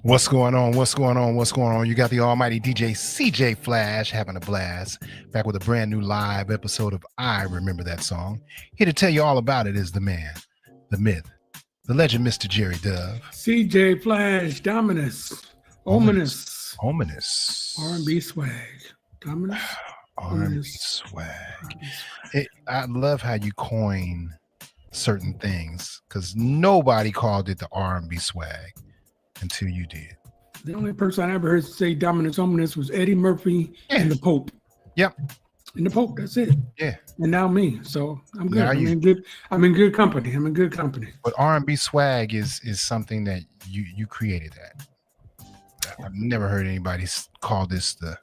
What's going on? What's going on? What's going on? You got the almighty DJ CJ Flash having a blast. Back with a brand new live episode of I Remember That Song. Here to tell you all about it is the man, the myth, the legend, Mr. Jerry Dove. CJ Flash, Dominus, Ominous. R&B swag. Dominus, R&B swag. I love how you coin certain things because nobody called it the R&B swag until you did. The only person I ever heard say Dominus Ominous was Eddie Murphy and the Pope. Yep. And the Pope, that's it. Yeah. And now me. So I'm good. I'm in good company. But R&B swag is something that you created that. I've never heard anybody call this the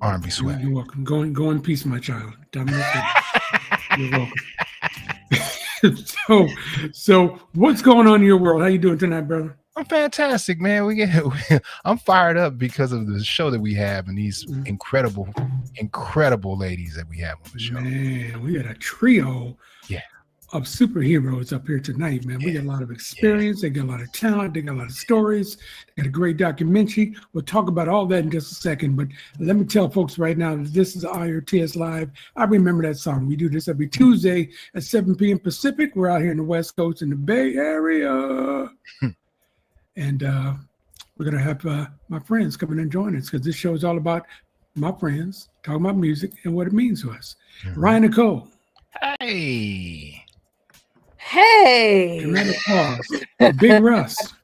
R&B swag. You're welcome. Go in peace, my child. Dominus. You're welcome. So what's going on in your world? How you doing tonight, brother? I'm fantastic, man. I'm fired up because of the show that we have and these incredible ladies that we have on the show. Man, we got a trio of superheroes up here tonight, man. We got a lot of experience. They got a lot of talent. They got a lot of stories. They got a great documentary. We'll talk about all that in just a second. But let me tell folks right now that this is IRTS Live. I remember that song. We do this every Tuesday at 7 p.m. Pacific. We're out here in the West Coast in the Bay Area. And we're going to have my friends come in and join us because this show is all about my friends talking about music and what it means to us. Mm-hmm. Ryan Nicole. Hey. Dramatic pause. Big Russ.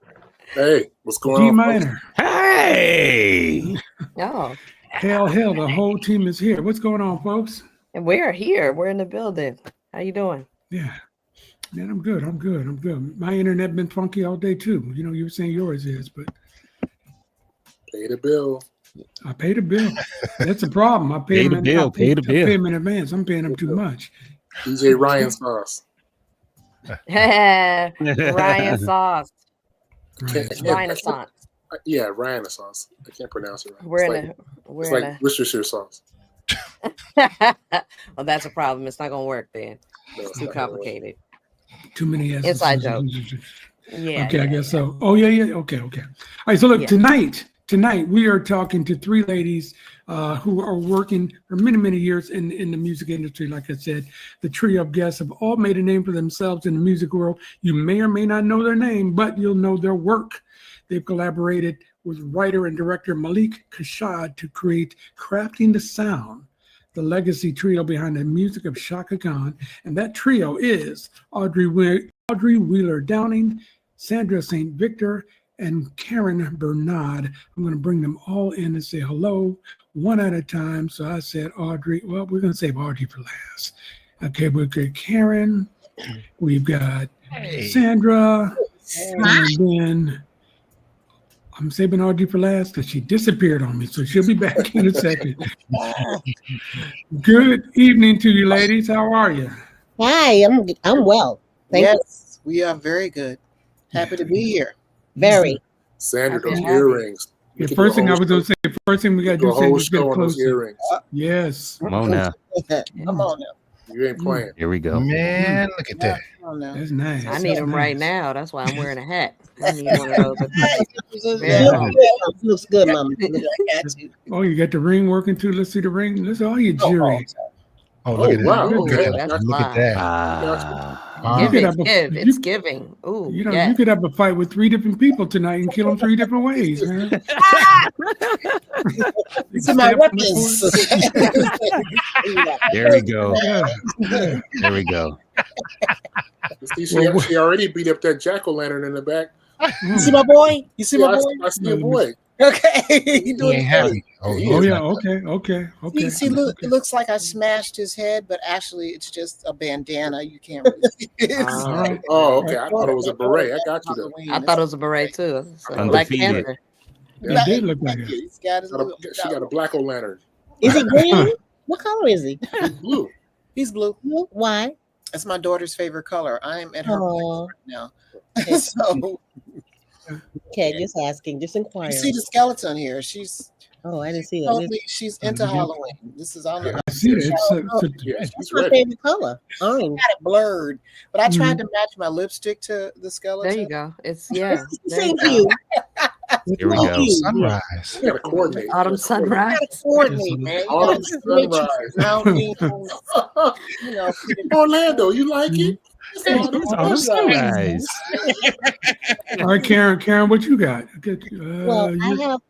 Hey, what's going on? D minor. Hey. Oh. Hell, the whole team is here. What's going on, folks? And we're here. We're in the building. How you doing? Yeah. Man, I'm good. My internet been funky all day too. You know, you were saying yours is, but pay the bill. I paid a bill. That's a problem. I pay the bill. Pay them in advance. I'm paying them too much. DJ Ryan sauce. Ryan sauce. Renaissance. Yeah, Renaissance. I can't pronounce it right. It's like Worcestershire sauce. Well, that's a problem. It's not gonna work then. No, it's too complicated. Too many S's. Inside joke. Yeah. Okay, I guess so. Oh yeah. Okay. All right. So look, tonight we are talking to three ladies who are working for many years in the music industry. Like I said, the trio of guests have all made a name for themselves in the music world. You may or may not know their name, but you'll know their work. They've collaborated with writer and director Malik Kashad to create Crafting the Sound, the legacy trio behind the music of CHAKA Khan. And that trio is Audrey Wheeler Downing, Sandra St. Victor, and Karen Bernard. I'm going to bring them all in and say hello one at a time. So I said Audrey. Well, we're going to save Audrey for last. Okay, we've got Karen. We've got Sandra. And then I'm saving Audrey for last because she disappeared on me. So she'll be back in a second. Good evening to you, ladies. How are you? Hi, I'm well. Thank you. We are very good. Happy to be here. Very. Sandra, those earrings. The first thing I was going to say, first thing we got to do is get close. Earrings. Yes. Come on now. Come on now. You ain't playing. Here we go. Man, look at that. That's nice. I need them right now. That's why I'm wearing a hat. I need one of those. Looks good, Mama. Oh, you got the ring working too. Let's see the ring. Let's all your jewelry. Oh, look at that. Wow. Look at that. It's giving. Ooh, you could have a fight with three different people tonight and kill them three different ways, man. See my weapons. There we go. There we go. See, she already beat up that jack-o'-lantern in the back. You see my boy? I see your boy. Okay. He ain't happy. Okay. See, look, it looks like I smashed his head, but actually it's just a bandana. You can't really see it. Oh, okay. I thought it was a beret. I got you though. I thought it was a beret too. Black Panther. It did look like it. She got a black o' lantern. Is he green? What color is he? He's blue. He's blue. Why? That's my daughter's favorite color. I'm at her place right now. So okay, just asking, just inquiring. You see the skeleton here. She's Oh, I didn't see that. Told me she's into Halloween. This is on the. I see it. That's my favorite color. Orange. Got it blurred, but I tried to match my lipstick to the skeleton. There you go. It's the same hue. Here we go. Sunrise. You gotta coordinate. Autumn sunrise. Coordinate, man. Autumn sunrise. Orlando, you like it? Autumn sunrise. All right, Karen, what you got? Well, I have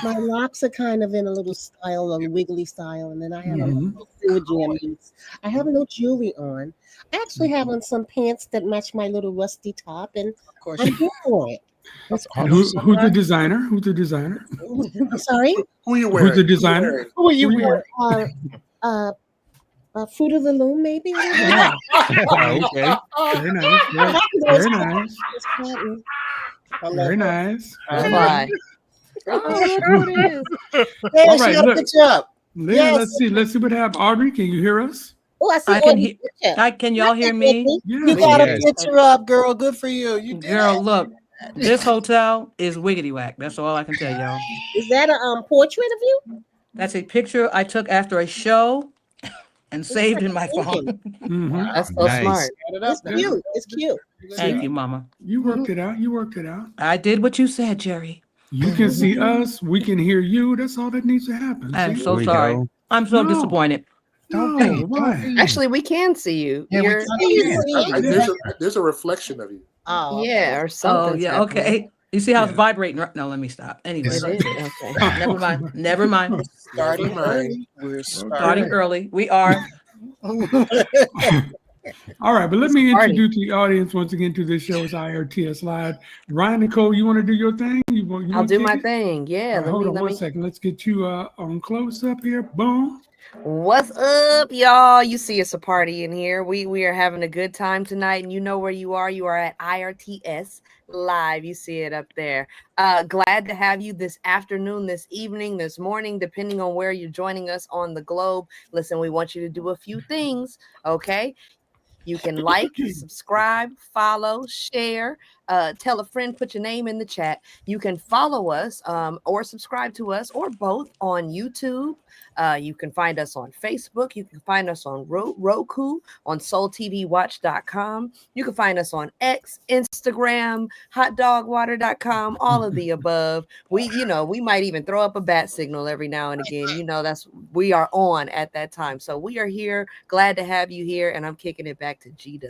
my locks are kind of in a little style, a wiggly style, and then I have a little jammies. I have no jewelry on. I actually have on some pants that match my little rusty top, and Of course, I'm here for it. Who's the designer? Who's the designer? Sorry? Who you wearing? Who's the designer? who are you wearing? Fruit of the Loom, maybe? Yeah. Okay. Very nice. Very nice. Very nice. Why? Oh, that's what it is. Hey, All right, she look. picked you up. Leah, Yes. let's see what happened. Audrey, can you hear us? Oh, I see. I can hear. Can y'all hear me? You Yeah. got a Yes. picture up, girl. Good for you. You did Girl, it. look, this hotel is wiggity whack. That's all I can tell y'all. Is that a portrait of you? That's a picture I took after a show and saved in my phone. Mhm. That's so Nice. smart. Add it up, It's man. cute. It's cute. Thank you, Mama. You worked it out. You worked it out. I did what you said, Jerry. You can see us. We can hear you. That's all that needs to happen. I'm See? so Here we sorry. go. I'm so No. disappointed. No, Don't why? Actually, we can see you. Yeah, we You're, can. There's a reflection of you. Oh, yeah, or Oh, something. yeah. Okay. You see how it's Yeah. vibrating? No, let me stop. Anyway, It's- It is. Okay. never mind. Never mind. Starting Never mind. early. We're Starting early. We are. All right, but let It's me a party. introduce the audience once again to this show. It's IRTS Live. Ryan, Nicole, you want to do your thing? You I'll want do to my kick it? thing. Yeah. All right, hold on one second. Let's get you on close up here. Boom. What's up, y'all? You see it's a party in here. We are having a good time tonight, and you know where you are. You are at IRTS Live. You see it up there. Glad to have you this afternoon, this evening, this morning, depending on where you're joining us on the globe. Listen, we want you to do a few things, okay? You can like, subscribe, follow, share, tell a friend, put your name in the chat. You can follow us or subscribe to us or both on YouTube. You can find us on Facebook. You can find us on Roku, on SoulTVWatch.com. You can find us on X, Instagram, HotDogWater.com, all of the above. We might even throw up a bat signal every now and again. We are on at that time. So we are here. Glad to have you here. And I'm kicking it back to G-Dub.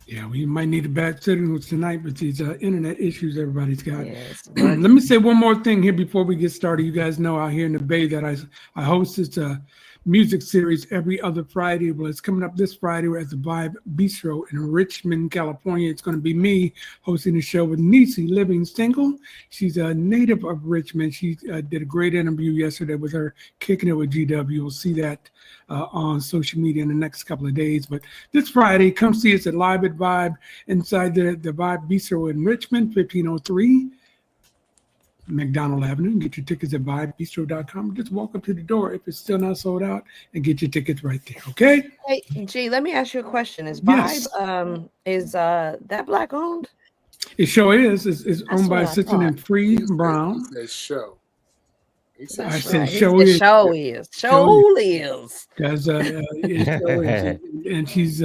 Yeah, we might need a bad signal tonight with these internet issues everybody's got. Yes. Let me say one more thing here before we get started. You guys know out here in the Bay that I host this music series every other Friday. Well, it's coming up this Friday. We're at the Vibe Bistro in Richmond, California. It's going to be me hosting the show with Niecy Living Single. She's a native of Richmond. She did a great interview yesterday with her, Kicking It with GW. You'll see that on social media in the next couple of days. But this Friday, come see us at Live at Vibe inside the Vibe Bistro in Richmond, 1503 McDonald Avenue. Get your tickets at vibebistro.com. Just walk up to the door if it's still not sold out and get your tickets right there. Okay? Hey, G, let me ask you a question. Is Yes. Vibe is that black owned? It sure is. It's owned by what I Assistant and Free Brown. He said show. He said I show. said Right. show It is. show is. Show is. Because and she's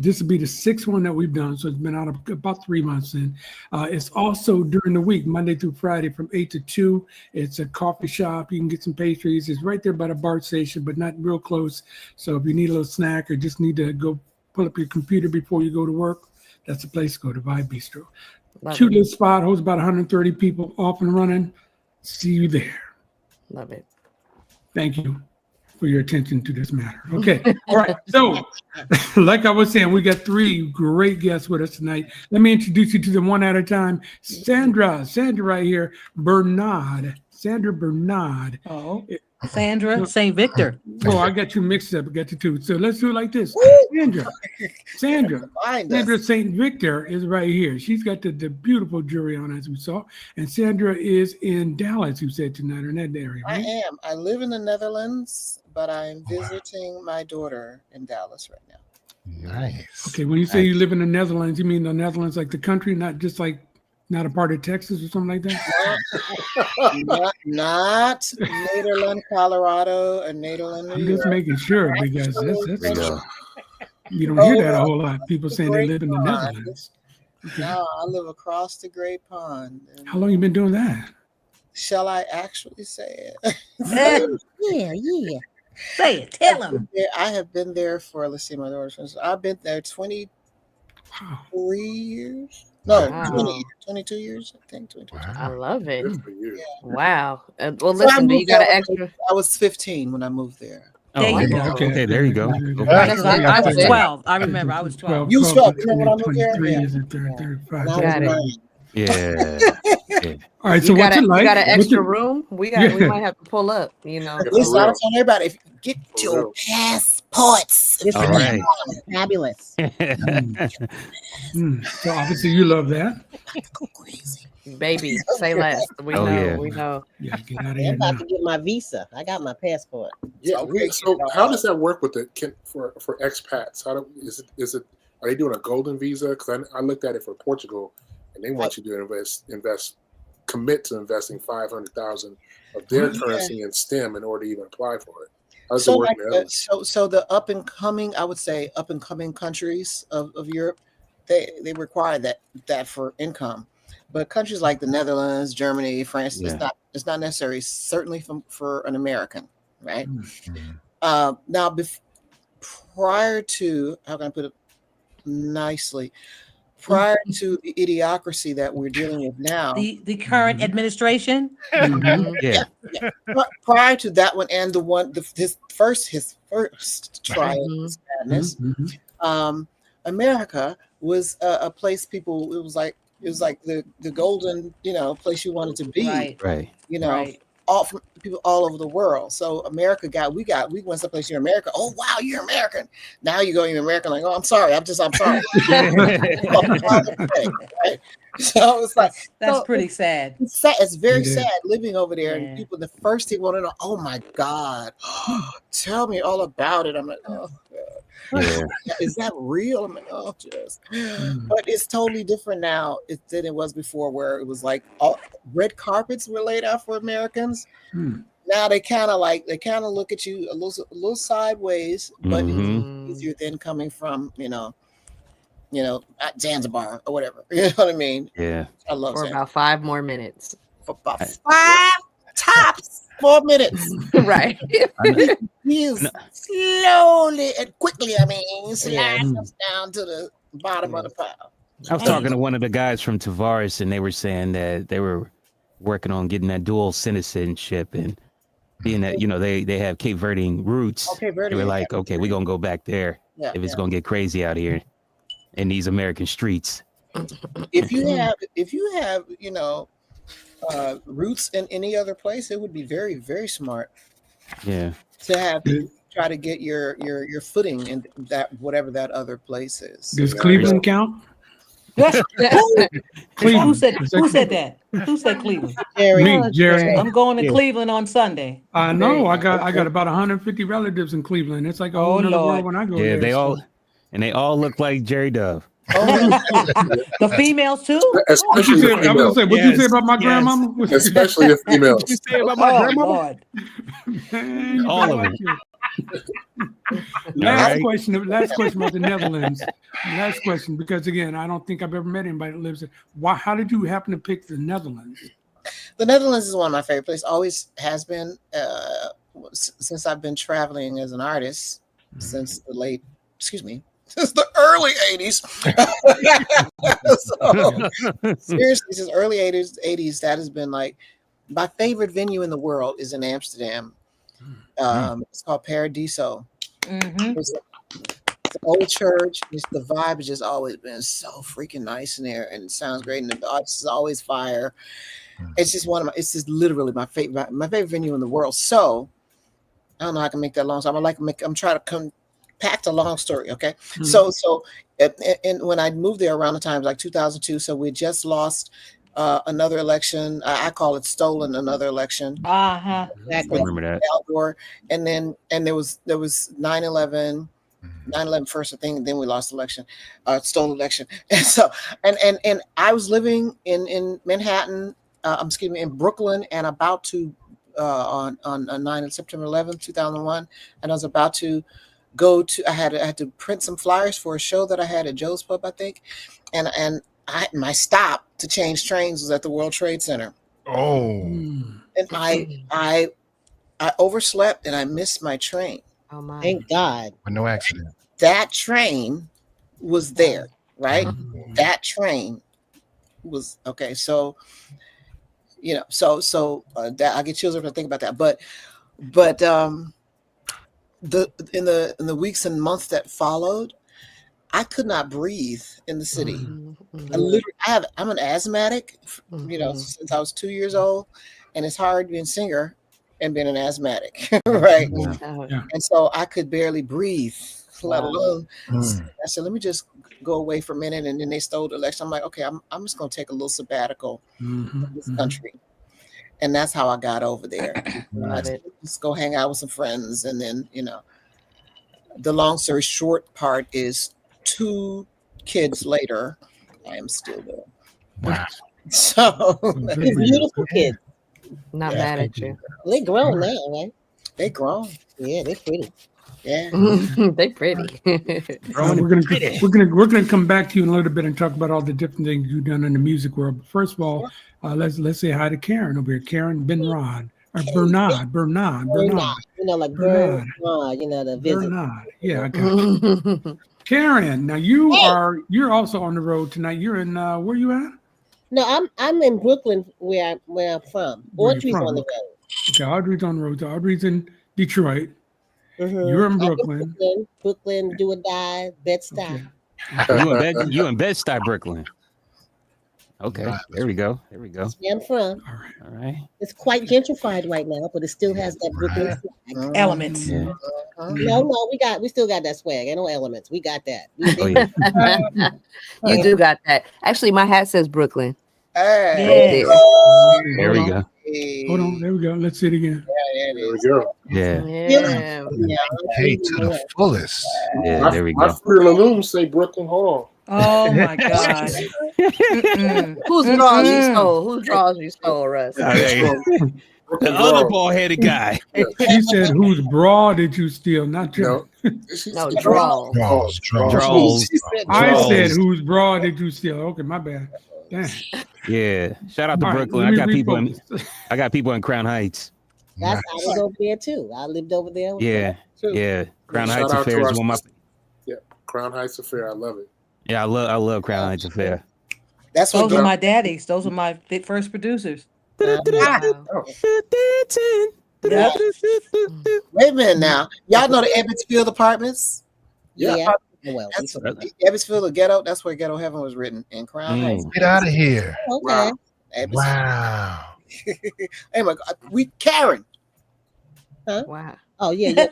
this will be the sixth one that we've done, so it's been out about 3 months. And it's also during the week, Monday through Friday, from 8 to 2. It's a coffee shop. You can get some pastries. It's right there by the BART station, but not real close. So if you need a little snack or just need to go pull up your computer before you go to work, that's the place to go, to Vibe Bistro. Love Cute it. little spot, holds about 130 people, off and running. See you there. Love it. Thank you for your attention to this matter. Okay. All right. So, like I was saying, we got three great guests with us tonight. Let me introduce you to them one at a time. Sandra right here. Sandra Bernard. Oh, Sandra St. Victor. Oh, I got you mixed up. I got you two. So let's do it like this. Sandra St. Victor is right here. She's got the beautiful jewelry on, as we saw. And Sandra is in Dallas, you said tonight, or in that area, I right? am. I live in the Netherlands, but I'm visiting my daughter in Dallas right now. Nice. Okay, when you say you live in the Netherlands, you mean the Netherlands like the country, not just like Not a part of Texas or something like that? Not Nederland, Colorado, or Nederland, New I'm just York. making sure because you don't hear that a whole lot. People saying they live in the Netherlands. Okay. No, I live across the Great Pond. How long you been doing that? Shall I actually say it? Yeah. Say it. Tell them. I have been there for, let's see, my daughter's. I've been there 23 years. No, Wow. 22 years, I think. 22. Wow. I love it. Yeah. Wow. Well, So listen, do you got an extra? I was 15 when I moved there. There you go. Okay, there you go. I was 12. I remember I was 12. You was 12. Remember when I moved there? 23 is it 35. Got it. Yeah. All right, so You what's it like? You got an What's extra it- room? We might have to pull up, you know. Listen, I was telling everybody, if you get your passports. It's All right. fabulous. So obviously you love that. Go crazy. Baby, say less. We Oh, know. yeah. We know. Yeah, get out of I'm here now. about to get my visa. I got my passport. Yeah. Okay, So how does that work with for expats? Is it? Are they doing a golden visa? Because I looked at it for Portugal, and they want you to commit to investing 500,000 of their currency in STEM in order to even apply for it. How's it working? So the up and coming countries of Europe, they require that for income, but countries like the Netherlands, Germany, France, it's not necessary. Certainly for an American, right? Now, prior to, how can I put it nicely? Prior to the idiocracy that we're dealing with now, The current administration. Yeah. prior to that one and his first trial of madness, America was a place people. It was like the golden place you wanted to be. Right. All from people all over the world. So America we went someplace you're America. Oh wow, you're American. Now you go, you're American. Like, oh, I'm sorry. I'm sorry. Right? So it's like That's pretty sad. It's sad. It's very sad living over there, and people. The first thing want to know, oh my God, tell me all about it. I'm like, oh God. Yeah. Is that real? I'm like, oh, just. But it's totally different now than it was before, where it was like all red carpets were laid out for Americans. Now they kind of look at you a little sideways, but it's easier than coming from Zanzibar or whatever. You know what I mean? Yeah. I love For Zanzibar. about 5 more minutes. For about 5 tops 4 minutes. Right. He is slowly and quickly, sliding us down to the bottom of the pile. I was talking to one of the guys from Tavares, and they were saying that they were working on getting that dual citizenship, and being that they have Cape Verdean roots. Okay, They were like, okay, we're gonna go back there if it's gonna get crazy out here in these American streets. If you have roots in any other place, it would be very, very smart. Yeah. To have try to get your footing in that whatever that other place is. Does Cleveland count? Cleveland. Who said that? Who said Cleveland? Jerry. I'm going to Cleveland on Sunday. I know. I got about 150 relatives in Cleveland. It's like a whole nother world when I go there. They all look like Jerry Dove. The females too. Especially the females. I'm gonna say, what you say about my grandmama? Especially the females. What you say about my grandmama? Man, all of them. Last question about the Netherlands. Last question, because again, I don't think I've ever met anybody that lives there. How did you happen to pick the Netherlands? The Netherlands is one of my favorite places. Always has been since I've been traveling as an artist since the early 80s. So, seriously, since early 80s, that has been like my favorite venue in the world is in Amsterdam. It's called Paradiso. It's an old church. The vibe has just always been so freaking nice in there, and it sounds great. And the artist is always fire. It's just it's just literally my favorite venue in the world. So I don't know how I can make that long. So I'm trying to compact a long story. Okay. So and when I moved there around the time like 2002, so we just lost another election. I call it stolen another election. I remember that. Al Gore. And there was 9/11. 9/11 first, I think, and then we lost the election, stolen election. And so, and I was living in Manhattan, in Brooklyn, and about to on September 11th, 2001, and I was about to go to. I had to print some flyers for a show that I had at Joe's Pub, I think, and my stop to change trains was at the World Trade Center. Oh, and I overslept and I missed my train. Oh my! Thank God. but no accident. That train was there, right? That train was okay. So, that I get chills when I think about that. But in the weeks and months that followed, I could not breathe in the city. I'm an asthmatic, since I was 2 years old, and it's hard being a singer and being an asthmatic, right? Yeah. And so I could barely breathe, let alone. I said, let me just go away for a minute, and then they stole the election. I'm like, okay, I'm just going to take a little sabbatical from this country, and that's how I got over there. I just go hang out with some friends, and then the long story short part is 2 kids later, I am still there. Wow. So These beautiful kids. Not mad at you. They grown now, right? they grown. Yeah, they're pretty. Yeah. They pretty. We're gonna come back to you in a little bit and talk about all the different things you've done in the music world. But first of all, let's say hi to Karen over here. Karen Bernard. Or Bernard. Like Bernard, the visit. Bernard. Yeah, I got you. Karen, now you're also on the road tonight. You're in where you at? No, I'm in Brooklyn, where I'm from. Audrey's on the road. Okay, Audrey's on the road. Audrey's in Detroit. You're in Brooklyn. Brooklyn, do or die, Bed-Stuy. Okay. You in Bed-Stuy, Brooklyn. Okay, there we go. That's where I'm from. All right. It's quite gentrified right now, but it still has that Brooklyn swag. Elements. Yeah. No, we still got that swag. Ain't no elements. We got that. You do got that. Actually, my hat says Brooklyn. Hey. There we go. Hold on, there we go. Let's see it again. There we go. Yeah. Hey, to the fullest. Yeah, there we go. My Fruit of the Loom say Brooklyn. Hold Oh my God. Whose drawers you stole? Whose drawers you stole, Russ? on. The other ball-headed guy. She said, "Whose bra did you steal?" Not Joe. No, draws. Draws. I said, "Whose bra did you steal?" Okay, my bad. Damn. Yeah. Shout out to All right, Brooklyn. let me I got people in Crown Heights. I was over there too. I lived over there. Yeah. Crown Shout Heights out Affair to is one of my. Yeah, Crown Heights Affair. I love it. Yeah, I love Crown Heights Affair. That's what Those are my daddies. Those are my first producers. Wait a minute now. Y'all know the Evansville Apartments? Yeah. Well, Evansville, the ghetto. That's where Ghetto Heaven was written in Crown Heights. Get out of here. Okay. Wow. Hey my God, Karen. Huh? Wow. Oh yeah.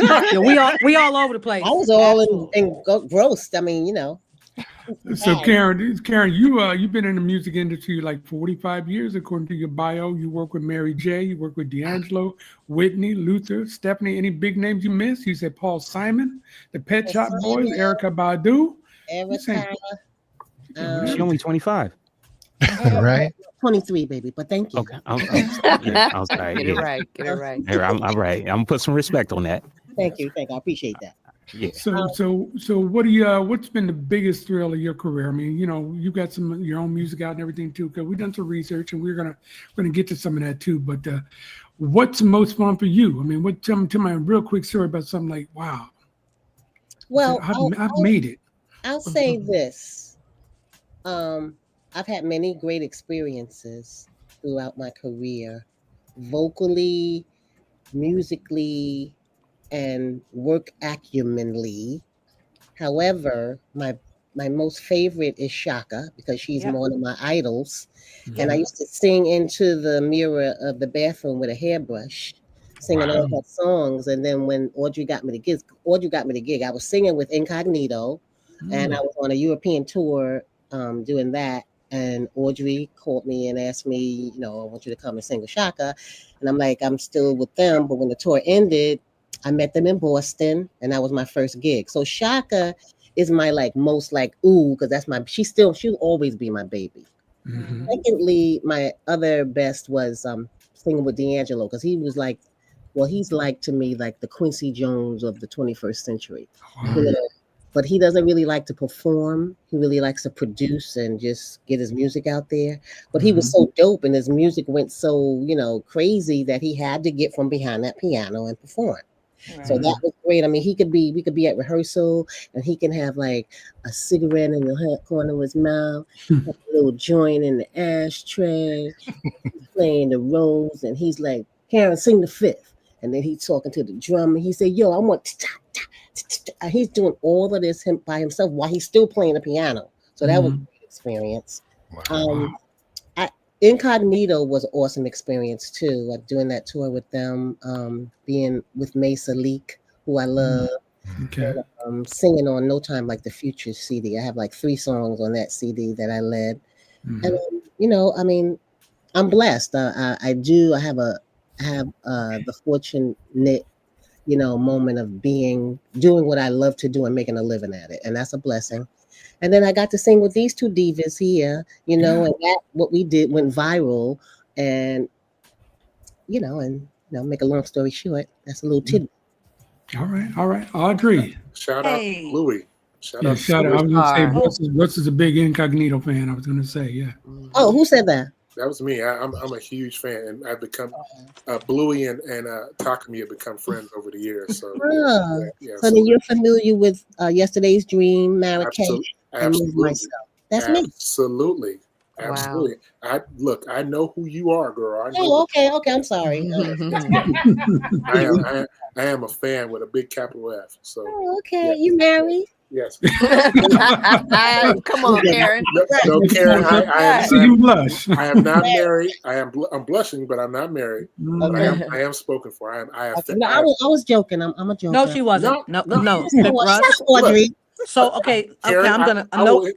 Yeah, we all over the place. I was all in gross. I mean, So Karen, you've been in the music industry like 45 years, according to your bio. You work with Mary J. You work with D'Angelo, Whitney, Luther, Stephanie. Any big names you missed? You said Paul Simon, the Pet Shop Boys, Erykah Badu. She's only 25. Right? 23, baby, but thank you. Okay. I'm sorry. Get it right. Get it right. I'm right. I'm gonna put some respect on that. Thank you. I appreciate that. Yeah. So what do you? What's been the biggest thrill of your career? I mean, you got some of your own music out and everything too. Because we've done some research and we're gonna get to some of that too. But what's the most fun for you? I mean, tell me a real quick story about something like, wow. Well, I've made it. I'll say this. I've had many great experiences throughout my career, vocally, musically, and work acumenly. However, my most favorite is CHAKA because she's one of my idols. Mm-hmm. And I used to sing into the mirror of the bathroom with a hairbrush, singing all her songs. And then when Audrey got me the gig, I was singing with Incognito, and I was on a European tour doing that. And Audrey called me and asked me, I want you to come and sing with CHAKA. And I'm like, I'm still with them. But when the tour ended, I met them in Boston, and that was my first gig. So CHAKA is my most ooh, because that's she'll always be my baby. Mhm. Secondly, my other best was singing with D'Angelo, because he was he's to me like the Quincy Jones of the 21st century. Wow. You know, but he doesn't really like to perform. He really likes to produce and just get his music out there. But he was so dope, and his music went so, crazy, that he had to get from behind that piano and perform. Right. So that was great. I mean, we could be at rehearsal, and he can have like a cigarette in the corner of his mouth, a little joint in the ashtray, playing the rolls, and he's like, Karen, sing the fifth. And then he's talking to the drummer. He said, yo, I want he's doing all of this by himself while he's still playing the piano. So that was a great experience. Wow. Incognito was an awesome experience too, doing that tour with them, being with Mesa Leak, who I love. Okay. And, singing on No Time Like the Future CD. I have like 3 songs on that CD that I led. And I mean, I'm blessed. I have the fortunate moment of doing what I love to do and making a living at it, and that's a blessing. And then I got to sing with these 2 divas here, and that what we did went viral, and make a long story short, that's a little tidbit. All right, Audrey. Shout out Hey. Louis. Shout out. I was gonna say Russ is a big Incognito fan. I was gonna say, yeah. Oh, who said that? That was me. I'm a huge fan, and I've become Bluey and Takumi have become friends over the years. So so then you're familiar with Yesterday's Dream, Mary Kay, and Move absolutely. Myself. That's me. Absolutely. Absolutely. I know who you are, girl. Okay. I'm sorry. I am a fan with a big capital F. So okay. You married? Yes. Come on, Karen. No, Karen. I am not married. I'm blushing, but I'm not married. Okay. I am spoken for. I was joking. I'm a joker. No, she wasn't. No. Russ, Audrey. So okay, Karen, I'm gonna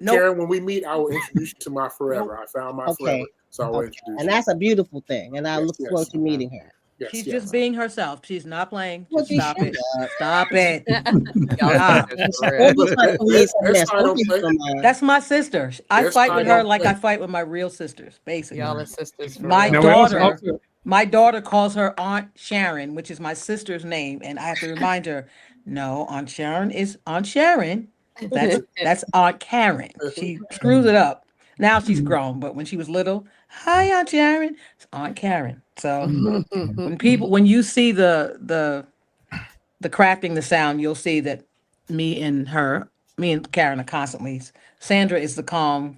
Karen, when we meet, I will introduce you to my forever. I found my forever, so I will introduce you. And that's a beautiful thing, and I look forward to meeting her. Yes, She's just being herself. She's not playing. Well, Just stop it. Stop it. That's my sister. I fight with her like I fight with my real sisters, basically. Y'all are sisters. My daughter calls her Aunt Sharon, which is my sister's name, and I have to remind her, no, Aunt Sharon is Aunt Sharon. That's Aunt Karen. She screws it up. Now she's grown, but when she was little, hi Aunt Sharon, it's Aunt Karen. So when you see the crafting the sound, you'll see that me and Karen are constantly. Sandra is the calm,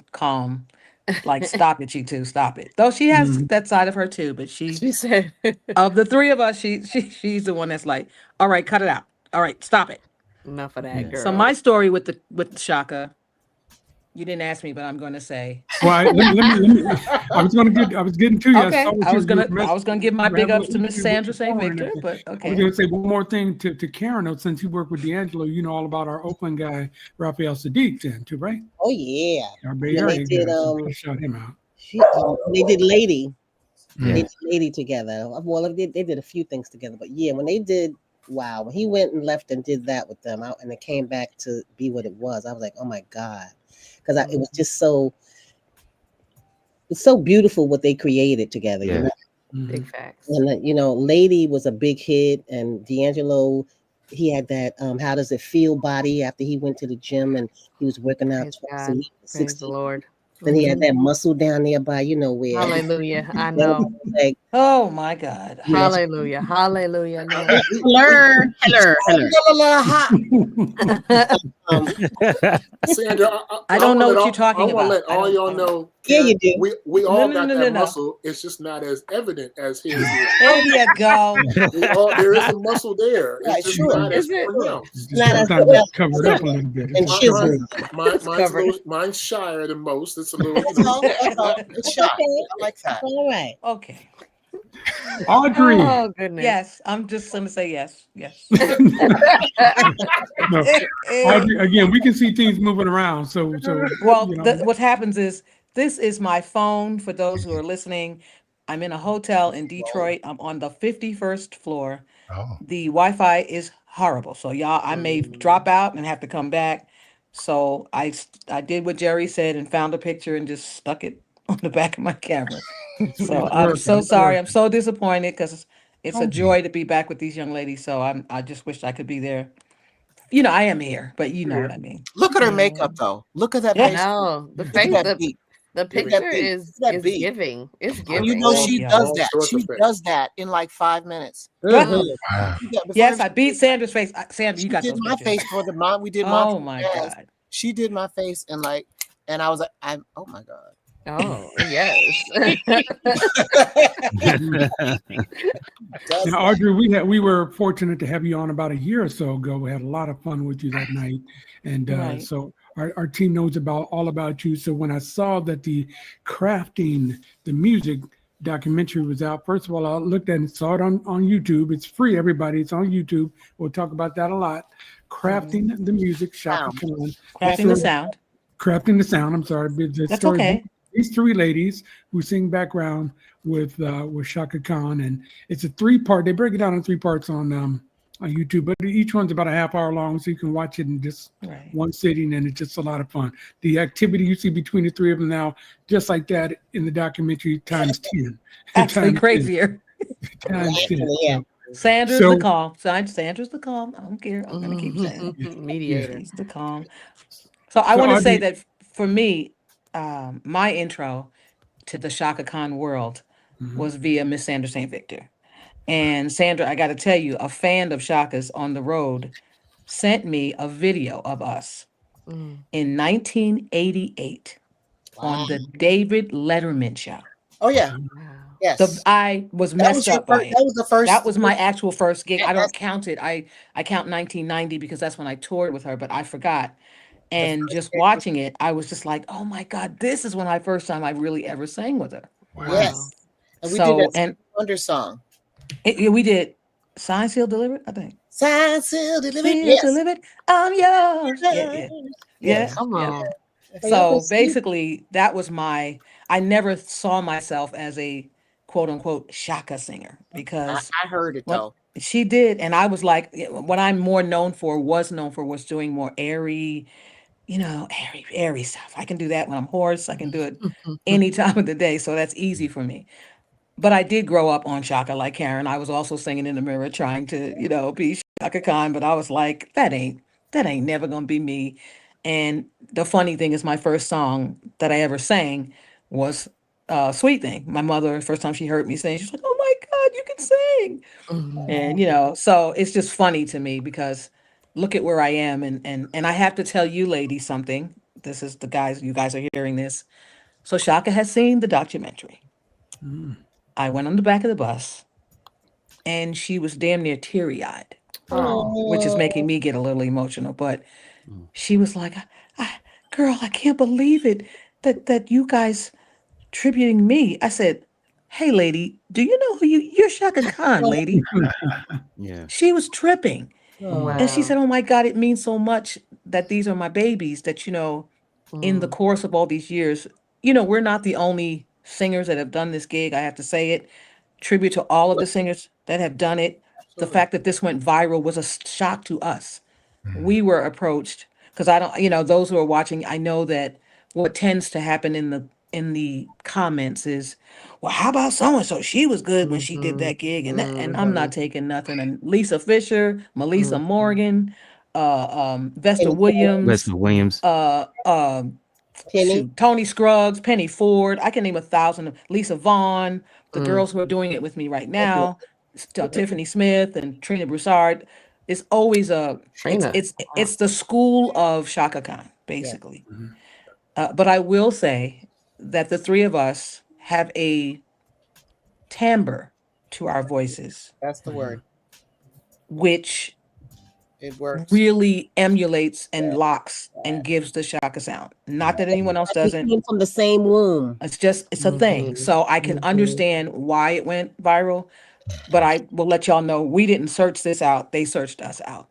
like stop it, you two, stop it. Though she has that side of her too, but she said of the 3 of us, she's the one that's like, all right, cut it out. All right, stop it. Enough of that, girl. So my story with the CHAKA, you didn't ask me, but I'm going to say. Well, let me. I was getting to you. Okay, I was gonna give my big ups to Miss Sandra St. Victor, but okay. I was gonna say one more thing to Karen, though, since you work with D'Angelo, you know all about our Oakland guy, Raphael Sadiq, then too, right? Oh yeah. Our Bay Area guy. Shout him out. They did Lady. They did Lady together. Well, they did a few things together, but yeah, when they did. Wow, when he went and left and did that with them, and it came back to be what it was, I was like, oh my God, because it was just it's so beautiful what they created together. Yeah. Big facts. And Lady was a big hit, and D'Angelo, he had that How Does It Feel body after he went to the gym and he was working out twice a week. Praise the Lord. Then he had that muscle down there by where. Hallelujah. I know. Like, oh my God. Hallelujah. Hallelujah. No. Hello. Sandra, I don't know what you're talking about. I want to let all y'all know. Yeah, you do. We all got that muscle. It's just not as evident as his. There you go. There is a muscle there. It's just not as pronounced. Covered up a little bit. Mine's shyer than most. It's a little. It's shy. I like that. All right. Okay. Audrey. Oh goodness. Yes, I'm just gonna say yes. No. Audrey, again, we can see things moving around. So well, what happens is this is my phone for those who are listening. I'm in a hotel in Detroit. I'm on the 51st floor. The Wi-Fi is horrible. So y'all, I may drop out and have to come back. So I did what Jerry said and found a picture and just stuck it on the back of my camera. So I'm so sorry. I'm so disappointed because it's a joy to be back with these young ladies. So I just wish I could be there. You know, I am here, but you know what I mean. Look at her makeup though. Look at that Yeah. face. No, the Look face, at that beat. the Look at that picture beat. is Look at that beat. giving. It's And giving. you know Oh, she yeah. does All that. sorts She of things. does that in like 5 minutes. Mhm. Wow. Yes, I beat Sandra's face. Sandra, you She got did those my pictures. face for the mom. We did Oh mom. my Jazz. God. She did my face and like, and I was like, oh my God. Oh, yes. Now, Audrey, we were fortunate to have you on about a year or so ago. We had a lot of fun with you that night, and Right. so our team knows all about you. So when I saw that the Crafting the Music documentary was out, first of all, I looked at it and saw it on YouTube. It's free, everybody. It's on YouTube. We'll talk about that a lot. Crafting the Music, Chaka Khan. Crafting the sound. Crafting the Sound. I'm sorry. The That's story okay. these three ladies who sing background with Chaka Khan, and it's a 3-part. They break it down in 3 parts on YouTube, but each one's about a half hour long, so you can watch it in just one sitting, and it's just a lot of fun. The activity you see between the 3 of them now, just like that in the documentary, times 10. Actually Times crazier. 10. Times 10. Yeah. Sandra's So- the calm. Sandra's the calm. I don't care. I'm gonna keep saying it. Mediator. She's the calm. So I want to say that for me, my intro to the Chaka Khan world was via Miss Sandra St. Victor. And Sandra, I got to tell you, a fan of Chaka's on the road sent me a video of us in 1988 on the David Letterman show. Oh yeah. Yes. I was messed up by it. That was the first. That was my actual first gig. I don't count it. I count 1990 because that's when I toured with her, but I forgot. And just watching it, I was just like, oh my God, this is when I first time I really ever sang with her. Wow. Yes. And we So, did that and Wonder song. we did Sign Seal Delivered, I think. Sign Seal Delivered. Seal Yes. Delivered, I'm yours. Yeah. Come on. So basically, that was I never saw myself as a quote unquote Chaka singer because I heard it though. she did. And I was like, what I'm more known for was doing more airy, airy stuff. I can do that when I'm hoarse. I can do it any time of the day. So that's easy for me. But I did grow up on Chaka like Karen. I was also singing in the mirror trying to, be Chaka Khan. But I was like, that ain't never going to be me. And the funny thing is my first song that I ever sang was Sweet Thing. My mother, first time she heard me sing, she's like, oh my God, you can sing. And, so it's just funny to me because look at where I am. And I have to tell you ladies something. This is you guys are hearing this. So Chaka has seen the documentary. I went on the back of the bus and she was damn near teary-eyed, which is making me get a little emotional. But she was like, girl, I can't believe it that you guys tributing me. I said, hey, lady, do you know who you're Chaka Khan, lady. Yeah. She was tripping. Wow. And she said, oh my God, it means so much that these are my babies that, in the course of all these years, we're not the only singers that have done this gig. I have to say it. Tribute to all of the singers that have done it. The fact that this went viral was a shock to us. We were approached because I don't, those who are watching, I know that what tends to happen in the comments is, well, how about so-and-so? She was good when she did that gig. And I'm not taking nothing. And Lisa Fisher, Melissa Morgan, Vesta Williams, Tony Scruggs, Penny Ford. I can name 1,000. Lisa Vaughn, the girls who are doing it with me right now, Tiffany Smith and Trina Broussard. It's always it's the school of Chaka Khan, basically. But I will say that the 3 of us have a timbre to our voices. That's the word. Which it works. Really emulates and locks and gives the Chaka sound. Not that anyone else doesn't. Came from the same womb. It's a thing. So I can understand why it went viral, but I will let y'all know we didn't search this out. They searched us out.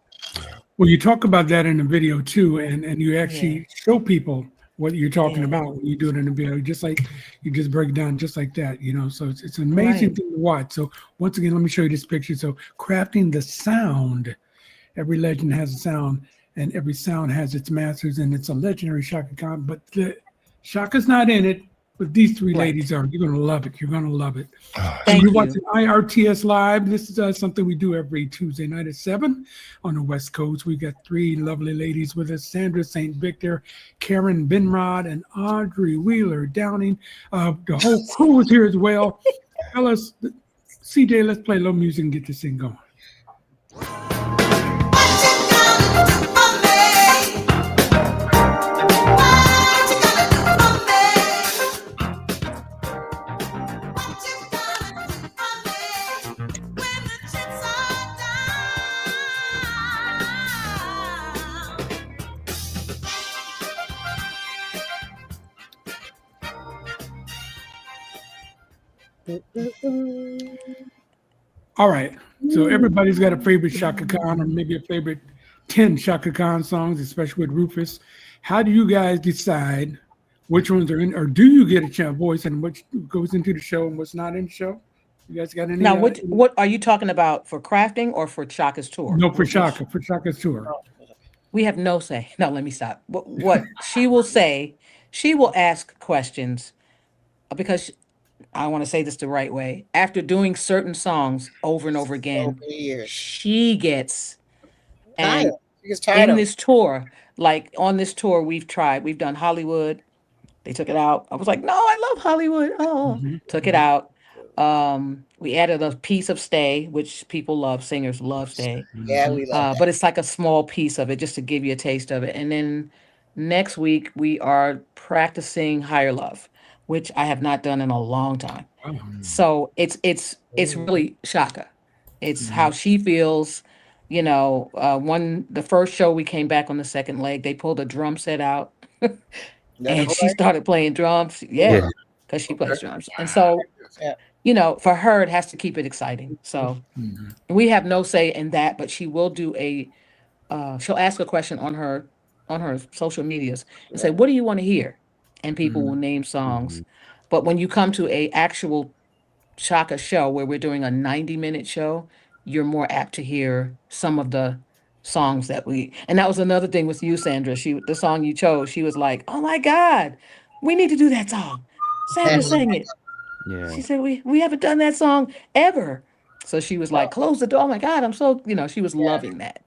Well, you talk about that in the video too, and you actually show people what you're talking about when you do it in the video. Just like you just break it down just like that, you know. So it's an amazing thing to watch. So once again, let me show you this picture. So crafting the sound. Every legend has a sound, and every sound has its masters, and it's a legendary Chaka Khan. But the Chaka's not in it, but these three ladies are. You're gonna love it. You're gonna love it. Thank You're you. watching IRTS Live. This is something we do every Tuesday night at 7 on the West Coast. We got three lovely ladies with us: Sandra St. Victor, Karen Benrod, and Audrey Wheeler Downing. The whole crew is here as well. Tell us, CJ, let's play a little music and get this thing going. All right. So everybody's got a favorite Chaka Khan, or maybe a favorite 10 Chaka Khan songs, especially with Rufus. How do you guys decide which ones are in, or do you get a chance voice and which goes into the show and what's not in the show? You guys got any? Now, what are you talking about for crafting or for Chaka's tour? No, for Chaka's tour. We have no say. No, let me stop. What she will say, she will ask questions because I want to say this the right way. After doing certain songs over and over again, she gets and in this tour, like on this tour, we've done Hollywood. They took it out. I was like, no, I love Hollywood. Oh, took it out. We added a piece of Stay, which people love. Singers love Stay. Yeah, we love but it's like a small piece of it just to give you a taste of it. And then next week we are practicing Higher Love, which I have not done in a long time. So it's really Chaka. It's how she feels. You know, the first show we came back on the second leg, they pulled a drum set out and she started playing drums. Yeah, because she plays drums. And so, you know, for her, it has to keep it exciting. So we have no say in that, but she will do she'll ask a question on her social medias and say, what do you want to hear? And people will name songs. But when you come to a actual Chaka show where we're doing a 90-minute show, you're more apt to hear some of the songs and that was another thing with you, Sandra. The song you chose, she was like, oh my God, we need to do that song. Sandra sang it. Yeah. She said, we haven't done that song ever. So she was like, close the door. Oh my God, I'm so, she was loving that.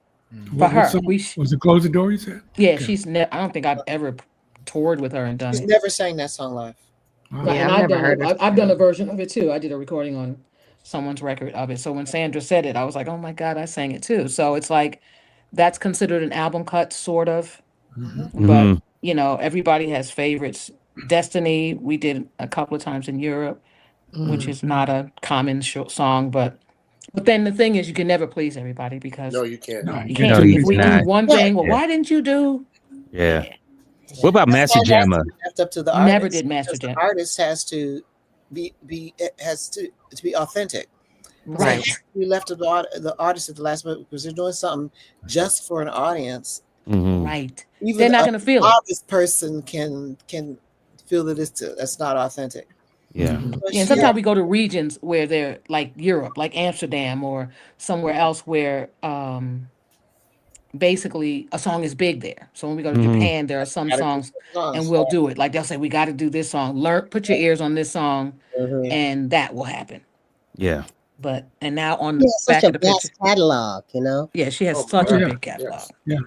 For her. Was it Close the Door, you said? Yeah, I don't think I've ever toured with her and done it. She's never sang that song live. Wow. Yeah, and I've done a version of it too. I did a recording on someone's record of it. So when Sandra said it, I was like, oh my God, I sang it too. So it's like, that's considered an album cut, sort of. But, everybody has favorites. Destiny, we did a couple of times in Europe, which is not a common song, but then the thing is, you can never please everybody because no, you can't. You can't. If we do one thing, well, why didn't you do? Yeah. What about Master Jammer? Left up to the Never artist, did Master Jammer. The artist has to be authentic. Right. We left the artist at the last minute because they're doing something just for an audience. Right. Even they're not going to feel it. This person can feel that that's not authentic. Yeah. And sometimes we go to regions where they're like Europe, like Amsterdam or somewhere else where basically a song is big there. So when we go to Japan, there are some songs and we'll do it. Like they'll say, we got to do this song. Put your ears on this song and that will happen. Yeah. And now on the back of the picture. Catalog, Yeah, she has such a big catalog. Yeah.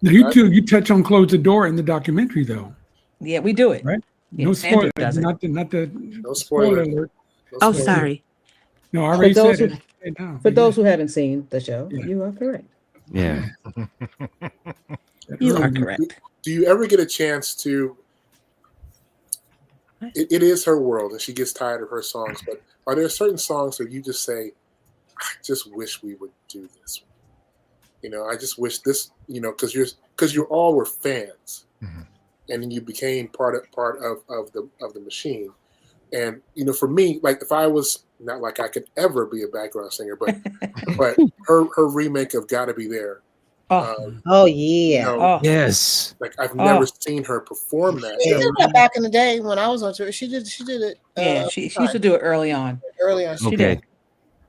Now you touch on Close the Door in the documentary though. Yeah, we do it. Right? Yeah, no spoiler. Not the no spoiler alert. No spoiler. Sorry. No, I already said it. For those who haven't seen the show, you are correct. Yeah. You are correct. Do you ever get a chance to? It is her world, and she gets tired of her songs. But are there certain songs that you just say, "I just wish we would do this"? I just wish this. Because you all were fans, and then you became part of the machine. And for me, like if I was not like I could ever be a background singer, but her remake of "Gotta Be There," Oh yeah. You know, Oh, Yes. like I've never seen her perform that. She did that back in the day when I was on tour. She did it. yeah. She used to do it early on. Early on. She Okay. did.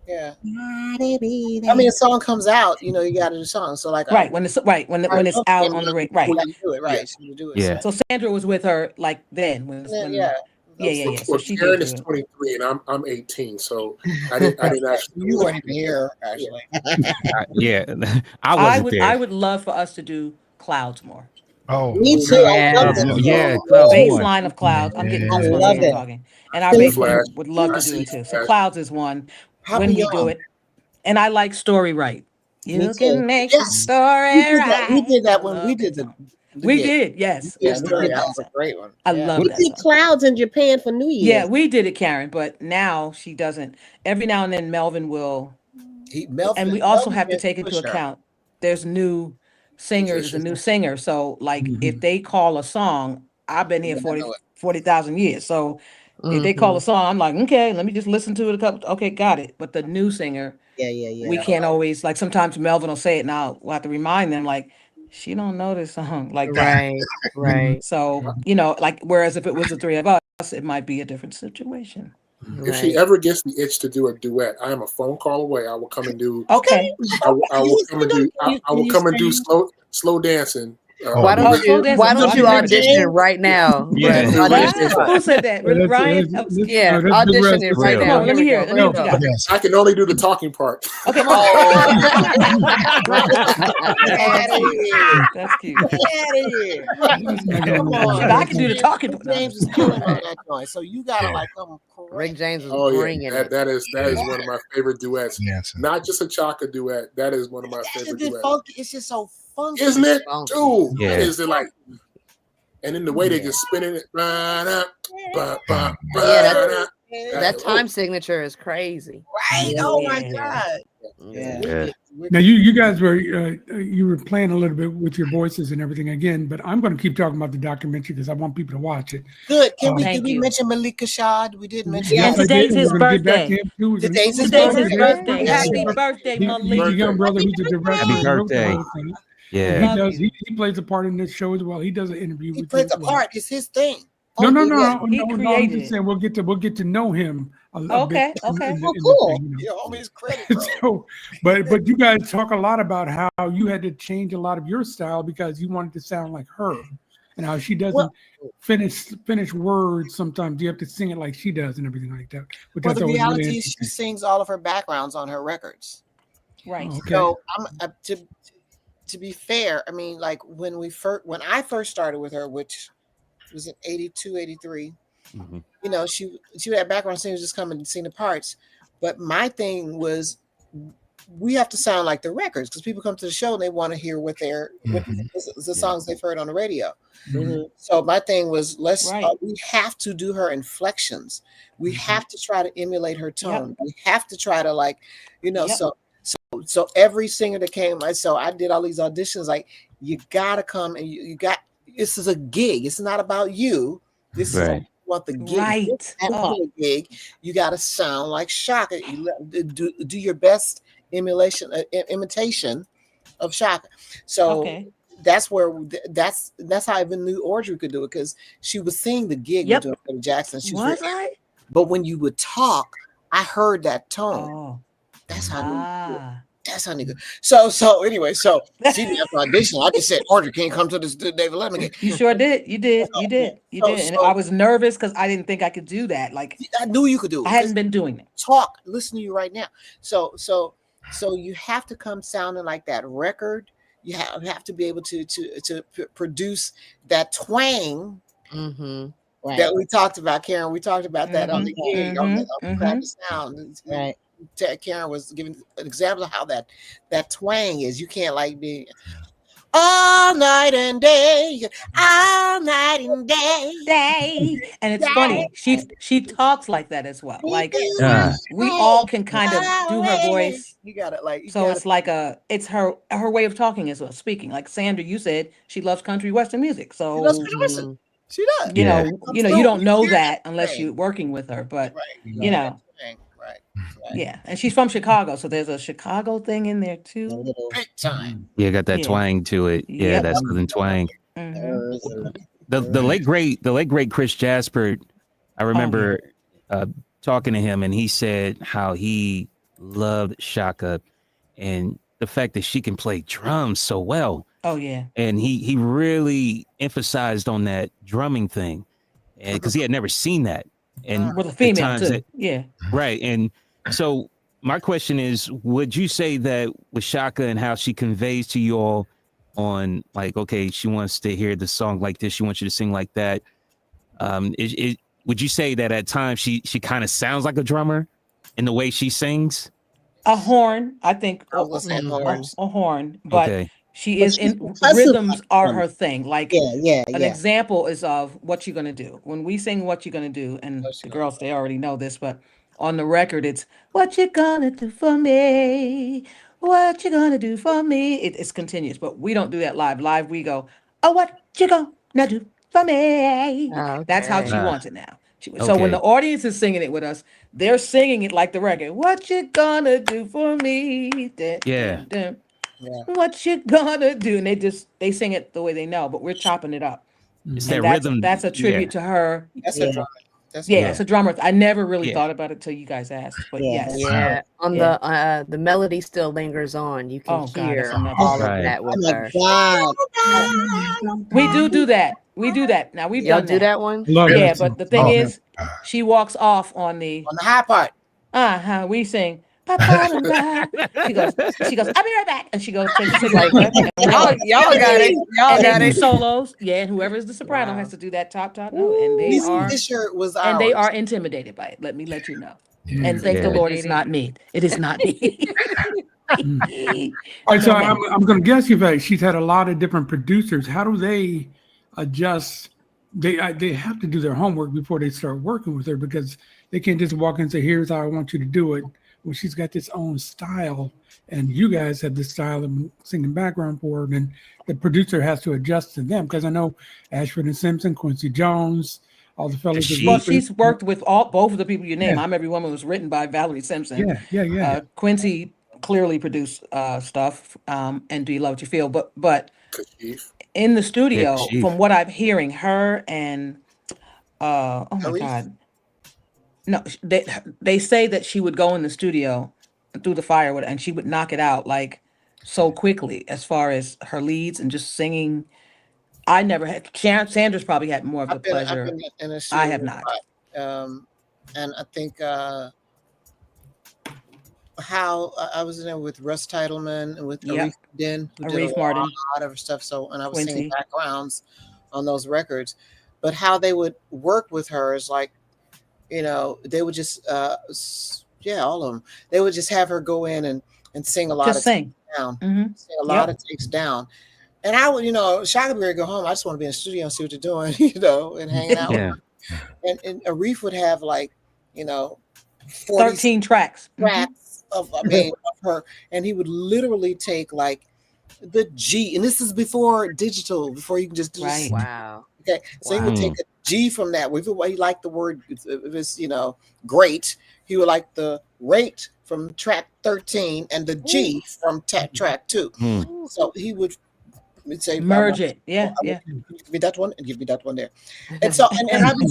Yeah. I mean, a song comes out, you got to do the song. So like, Right when it's out on the radio. Right. You got to do it. Right. So you do it. Yeah. So Sandra was with her like then when Yeah. Yeah. So Well, she Karen did is do it. 23 and I'm 18, so I didn't actually. You weren't even here, actually. Yeah. I wasn't there. I would love for us to do Clouds more. Oh, Me too. Yeah. I love that Yeah. song. Clouds Bass more. line of Clouds. I'm getting Yeah. goosebumps I love as I'm it. talking. And our Can we bass player Flash. would love I to do see it too. So Flash. Clouds is one How when we beyond? do it. And I like Story Right. Me You too. can make Yes. the story right. We did that when I we love did that the. song. We did, yes. Yeah, We Story, did that that was a song. great one. I Yeah. love We that did song. Clouds in Japan for New Year's. Yeah, we did it, Karen, but now she doesn't. Every now and then Melvin will, and we also have to take into account there's new singers, there's a new singer. So like if they call a song, I've been here 40,000 years. So if they call a song, I'm like, okay, let me just listen to it a couple. Okay, got it. But the new singer, Yeah. we can't always, like sometimes Melvin will say it and we'll have to remind them like, she don't know this song like that. Right. So, like, whereas if it was the three of us, it might be a different situation. If she ever gets the itch to do a duet, I am a phone call away. I will come and do. Okay. I will come and do. I will come and do slow dancing. Why don't you audition right now? Yeah. Who said that? Ryan? Yeah, audition it right now. Let me hear it. Let me hear what you got. I can only do the talking part. Okay. That's cute. Come on. I can do the talking part. James is killing on that joint. So you gotta like come correct. Rick James was Oh bringing yeah, it. that is one of my favorite duets. Yes. Not just a CHAKA duet. That is one of my favorite duets. Funky. It's just so funky, isn't it? Funky. Dude, Yeah. is it like? And then the way they just spinning it. That time signature is crazy. Right? Oh my god. Yeah. Now you guys were you were playing a little bit with your voices and everything again, but I'm going to keep talking about the documentary because I want people to watch it. Good. Did we Thank you. mention Malika Shad? We did mention. Yeah, Yes, I today's did. his We're gonna get back birthday. to him, too. Today's his birthday. Yeah. Happy birthday, He's a Malika. young brother. He's a director. Happy He wrote the birthday. whole thing. Yeah. He Love does. you. He plays a part in this show as well. He does an interview He with plays you the as well. part. It's his thing. No. He I'm created just saying we'll get to know him a Okay, bit. okay. in Oh, the cool. thing, You know, his credit, bro. So, but you guys talk a lot about how you had to change a lot of your style because you wanted to sound like her, and how she doesn't finish words. Sometimes you have to sing it like she does and everything like that. But Well, that's the always really reality is she interesting. sings all of her backgrounds on her records. Right. Oh, okay. So I'm to be fair, I mean, like when I first started with her, which was in 82, 83, you know, she had background singers just come and sing the parts. But my thing was we have to sound like the records because people come to the show and they want to hear what the songs they've heard on the radio. So my thing was we have to do her inflections. We have to try to emulate her tone. We have to try to so every singer that came, so I did all these auditions. Like you gotta come and you got. This is a gig. It's not about you. This is want the gig. Right. The gig. You gotta sound like CHAKA. You do your best imitation of CHAKA. So that's how even New Audrey could do it because she was seeing the gig with Michael Jackson. She was right. But when you would talk, I heard that tone. That's how. That's how nigga. So anyway, she didn't have to audition. I just said, Audrey, can you come to this David Letterman game? You sure did. You did. And I was nervous because I didn't think I could do that. Like I knew you could do it. I hadn't been doing it. Listen to you right now. So you have to come sounding like that record. You have to be able to produce that twang that we talked about, Karen. We talked about that on the gig on the Practice Sound. Right. Karen was giving an example of how that twang is. You can't like be all night and day, and it's funny. She talks like that as well. Like we all can kind of do her voice. You got it. Like it's her way of talking as well. Speaking like Sandra, you said she loves country western music. So she loves country western. She does. You know, you don't know that unless you're working with her. But you know. Right. Yeah, and she's from Chicago, so there's a Chicago thing in there A too. little big time. Yeah, got that Yeah. twang to it. Yeah, Yep. that southern twang. Mhm. The late great Chris Jasper, I remember talking to him, and he said how he loved CHAKA and the fact that she can play drums so well. Oh yeah. And he really emphasized on that drumming thing, and because he had never seen that. And With a at female times too. Yeah. right. And so my question is, would you say that with CHAKA and how she conveys to you all on like, okay, she wants to hear the song like this, she wants you to sing like that. Would you say that at times she kind of sounds like a drummer in the way she sings? A horn, I think. I was gonna say horns. A horn, but Okay. she is she's in percussive rhythms like are them. her thing. Like Yeah. an example is of What You Gonna Do. When we sing What You Gonna Do, and What You the Gonna girls, they already know this, but on the record, it's What You Gonna Do For Me? What You Gonna Do For Me? It's continuous, but we don't do that live. Live, we go, oh, what you gonna do for me? That's how she Okay. wants it now. So when Okay. the audience is singing it with us, they're singing it like the record. What you gonna do for me? Dun, Yeah. dun, dun. Yeah. What you gonna do? And they sing it the way they know, but we're chopping it up. It's And that rhythm. that's a tribute to her. That's a drummer. That's a Yeah, drummer. it's a drummer. I never really Yeah. thought about it till you guys asked, but Yeah. yes. Yeah, on Yeah. the melody still lingers on. You can Oh, God, that's hear another all Right. of that Oh with my her. God. We do that. We do that. Now we've Y'all done do that one? Love Yeah, that song. but the thing Oh, is, she walks off on the On the high part. we sing. She goes, I'll be right back. And she goes, takes a cigarette breath. And we Y'all, go, y'all got it. Y'all and got they do it. solos. Yeah, and whoever is the soprano Wow. has to do that top note. And they Lisa are Fisher was and they ours. are intimidated by it. Let you know. Yeah. And thank the Yeah. Lord it's not me. It is not me. All right, so I'm going to guess she's had a lot of different producers. How do they adjust? They have to do their homework before they start working with her, because they can't just walk in and say, "Here's how I want you to do it." Well, she's got this own style, and you guys have this style of singing background for her, and the producer has to adjust to them. Because I know Ashford and Simpson, Quincy Jones, all the fellas. Well, she's worked with both of the people you name. Yeah. I'm Every Woman was written by Valerie Simpson. Yeah. Quincy clearly produced stuff, and Do You Love What You Feel? But Kashif. in the studio, Chief. from what I'm hearing, her and oh my Arif? God, no, they say that she would go in the studio through the fire with, and she would knock it out like so quickly as far as her leads and just singing. I never had. Sandra's probably had more of the I've been pleasure. in a I studio have not. a lot. And I think how I was in there with Russ Titleman and with Yep. Arif Den, who did Arif a Martin. lot of stuff. So, and I was Quincy. singing backgrounds on those records. But how they would work with her is like, they would just, all of them. They would just have her go in and sing a lot Just of sing. takes down, Mhm. sing a lot of takes down. And I would, Shaka would go home. I just want to be in the studio and see what they're doing, and hanging out. Yeah. And Arif would have 40 13 tracks. Mhm. tracks of her, and he would literally take like the G, and this is before digital, before you can just do Right. Wow. Okay, so he would take a G from that. If he liked the word, if it's great, he would like the rate from track 13 and the G from track 2. So he would say Merge it. Yeah. Give me that one and give me that one there. And so and I would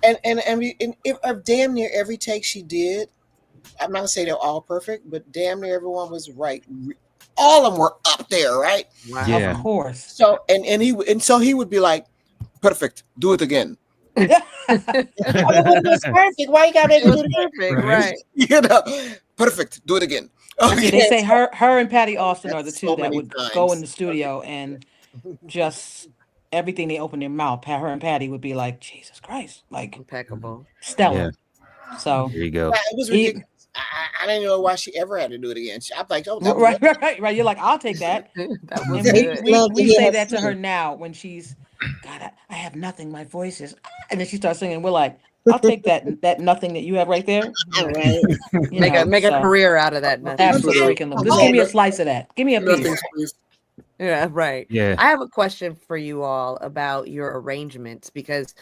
and if damn near every take she did, I'm not gonna say they're all perfect, but damn near everyone was right. All of them were up there, right? Wow. Yeah. Of course. So so he would be like, perfect, do it again. It was perfect. Why you gotta make it do it again? Right. Perfect, do it again. Okay. They say her and Patty Austin are the That's two so that many would times. go in the studio and just everything they open their mouth. Her and Patty would be like, Jesus Christ, like Impeccable. stellar. So There you go. It was ridiculous. I didn't know why she ever had to do it again. I'm like, oh, that was right. You're like, I'll take that. That And was They good. love to we hear say her that to her sing. now when she's, God, I have nothing. My voice is, and then she starts singing. We're like, I'll take that nothing that you have right there. All right. You Make know, a so career out of that. Nothing. absolutely. Just give me a slice of that. Give me a piece. Nothing, please. Yeah, right. Yeah. I have a question for you all about your arrangements because,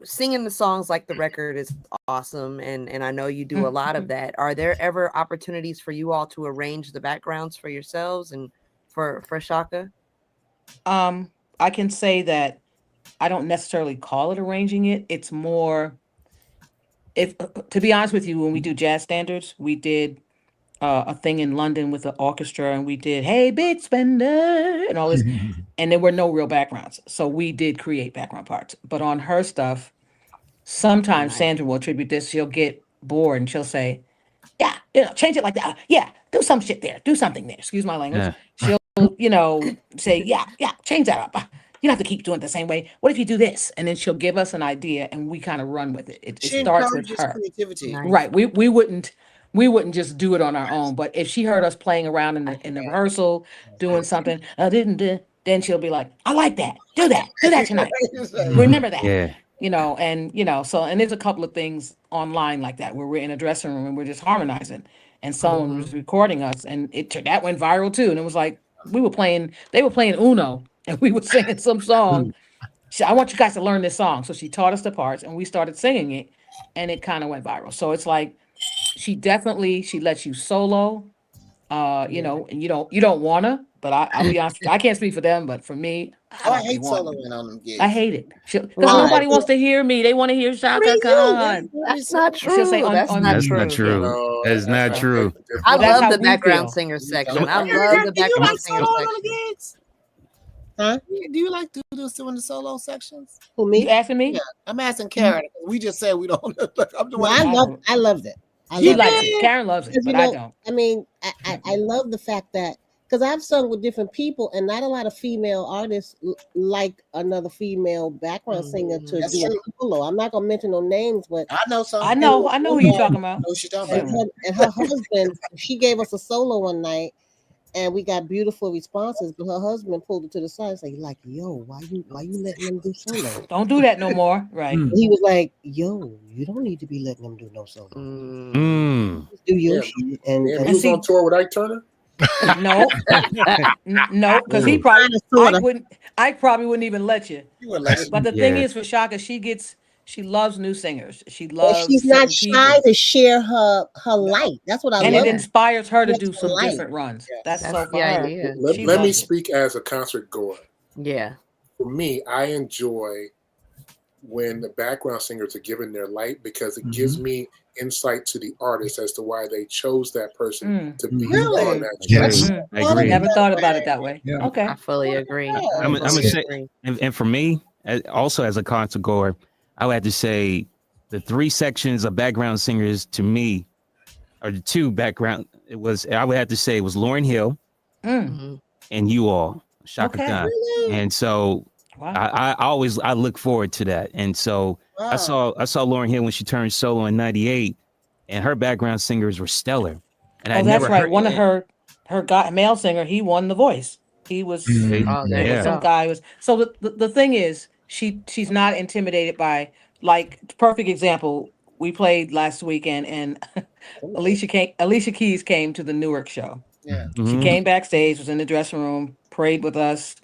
singing the songs like the record is awesome, and I know you do a lot of that. Are there ever opportunities for you all to arrange the backgrounds for yourselves and for CHAKA? I can say that I don't necessarily call it arranging it. It's more, if to be honest with you, when we do jazz standards, we did a thing in London with the orchestra, and we did "Hey Big Spender" and all this, and there were no real backgrounds, so we did create background parts. But on her stuff, sometimes Nice. Sandra will attribute this. She'll get bored and she'll say, "Yeah, change it like that. Yeah, do some shit there. Do something there." Excuse my language. Yeah. She'll, say, "Yeah, change that up. You don't have to keep doing it the same way. What if you do this?" And then she'll give us an idea, and we kind of run with it. It She starts with encourages her. creativity. Nice. Right. We wouldn't just do it on our own. But if she heard us playing around in the rehearsal, doing something, then she'll be like, "I like that. Do that. Do that tonight. Remember that." Yeah. And there's a couple of things online like that where we're in a dressing room and we're just harmonizing, and someone was recording us, and that went viral too. And it was like they were playing Uno, and we were singing some song. I want you guys to learn this song. So she taught us the parts, and we started singing it, and it kind of went viral. So it's like she lets you solo, and you don't wanna, but I'll be honest with you, I can't speak for them, but for me, I hate soloing on them gigs. I hate it because Why? nobody wants to hear me. They want to hear Chaka Khan. That's not true. She'll say That's not That's true. not true. No, That's not true. I That's how love the we background feel. singer section. Do I you love the background like singer solo on section. the gigs? Huh? Do you like to do this in the solo sections? Who, You me? asking me? Yeah, I'm asking Karen. We just said we don't. I'm the Well, one. I loved it. I She loved likes it. it. Karen loves it, Because, but I don't. I mean, I love the fact that, because I've sung with different people, and not a lot of female artists like another female background singer to That's do true. a solo. I'm not gonna mention no names, but I know some. I know who you're talking about. I know what you're talking about. and her husband, she gave us a solo one night, and we got beautiful responses. But her husband pulled it to the side and said, "Like, yo, why you letting them do solo?" Don't do that no more. Right. And he was like, "Yo, you don't need to be letting them do no solo. Just do your shit." And Yeah, he was on tour with Ike Turner. No, no, because he probably I probably wouldn't even let you. But the thing is, for Chaka, she loves new singers. She loves. she's not certain shy people. to share her light. That's what I And love. it inspires her to That's do her some light. different runs. That's so That's for the her. idea. Let She me loves it. speak as a concert goer. Yeah. For me, I enjoy when the background singers are given their light because it gives me insight to the artist as to why they chose that person to be on that Yes, track. I agree. Never thought about it that way. Yeah. Okay. I fully agree. I'm gonna say, and for me, also as a concert goer, I would have to say the three sections of background singers to me, or the two background. I would have to say it was Lauryn Hill and you all, Chaka Khan. And so I look forward to that. And so I saw Lauryn Hill when she turned solo in '98, and her background singers were stellar. And I that's never right. heard One of her male singer, he won The Voice. He was some guy was. So the thing is, she's not intimidated by, like, perfect example. We played last weekend, and Alicia Keys came to the Newark show. Yeah. She came backstage, was in the dressing room, prayed with us.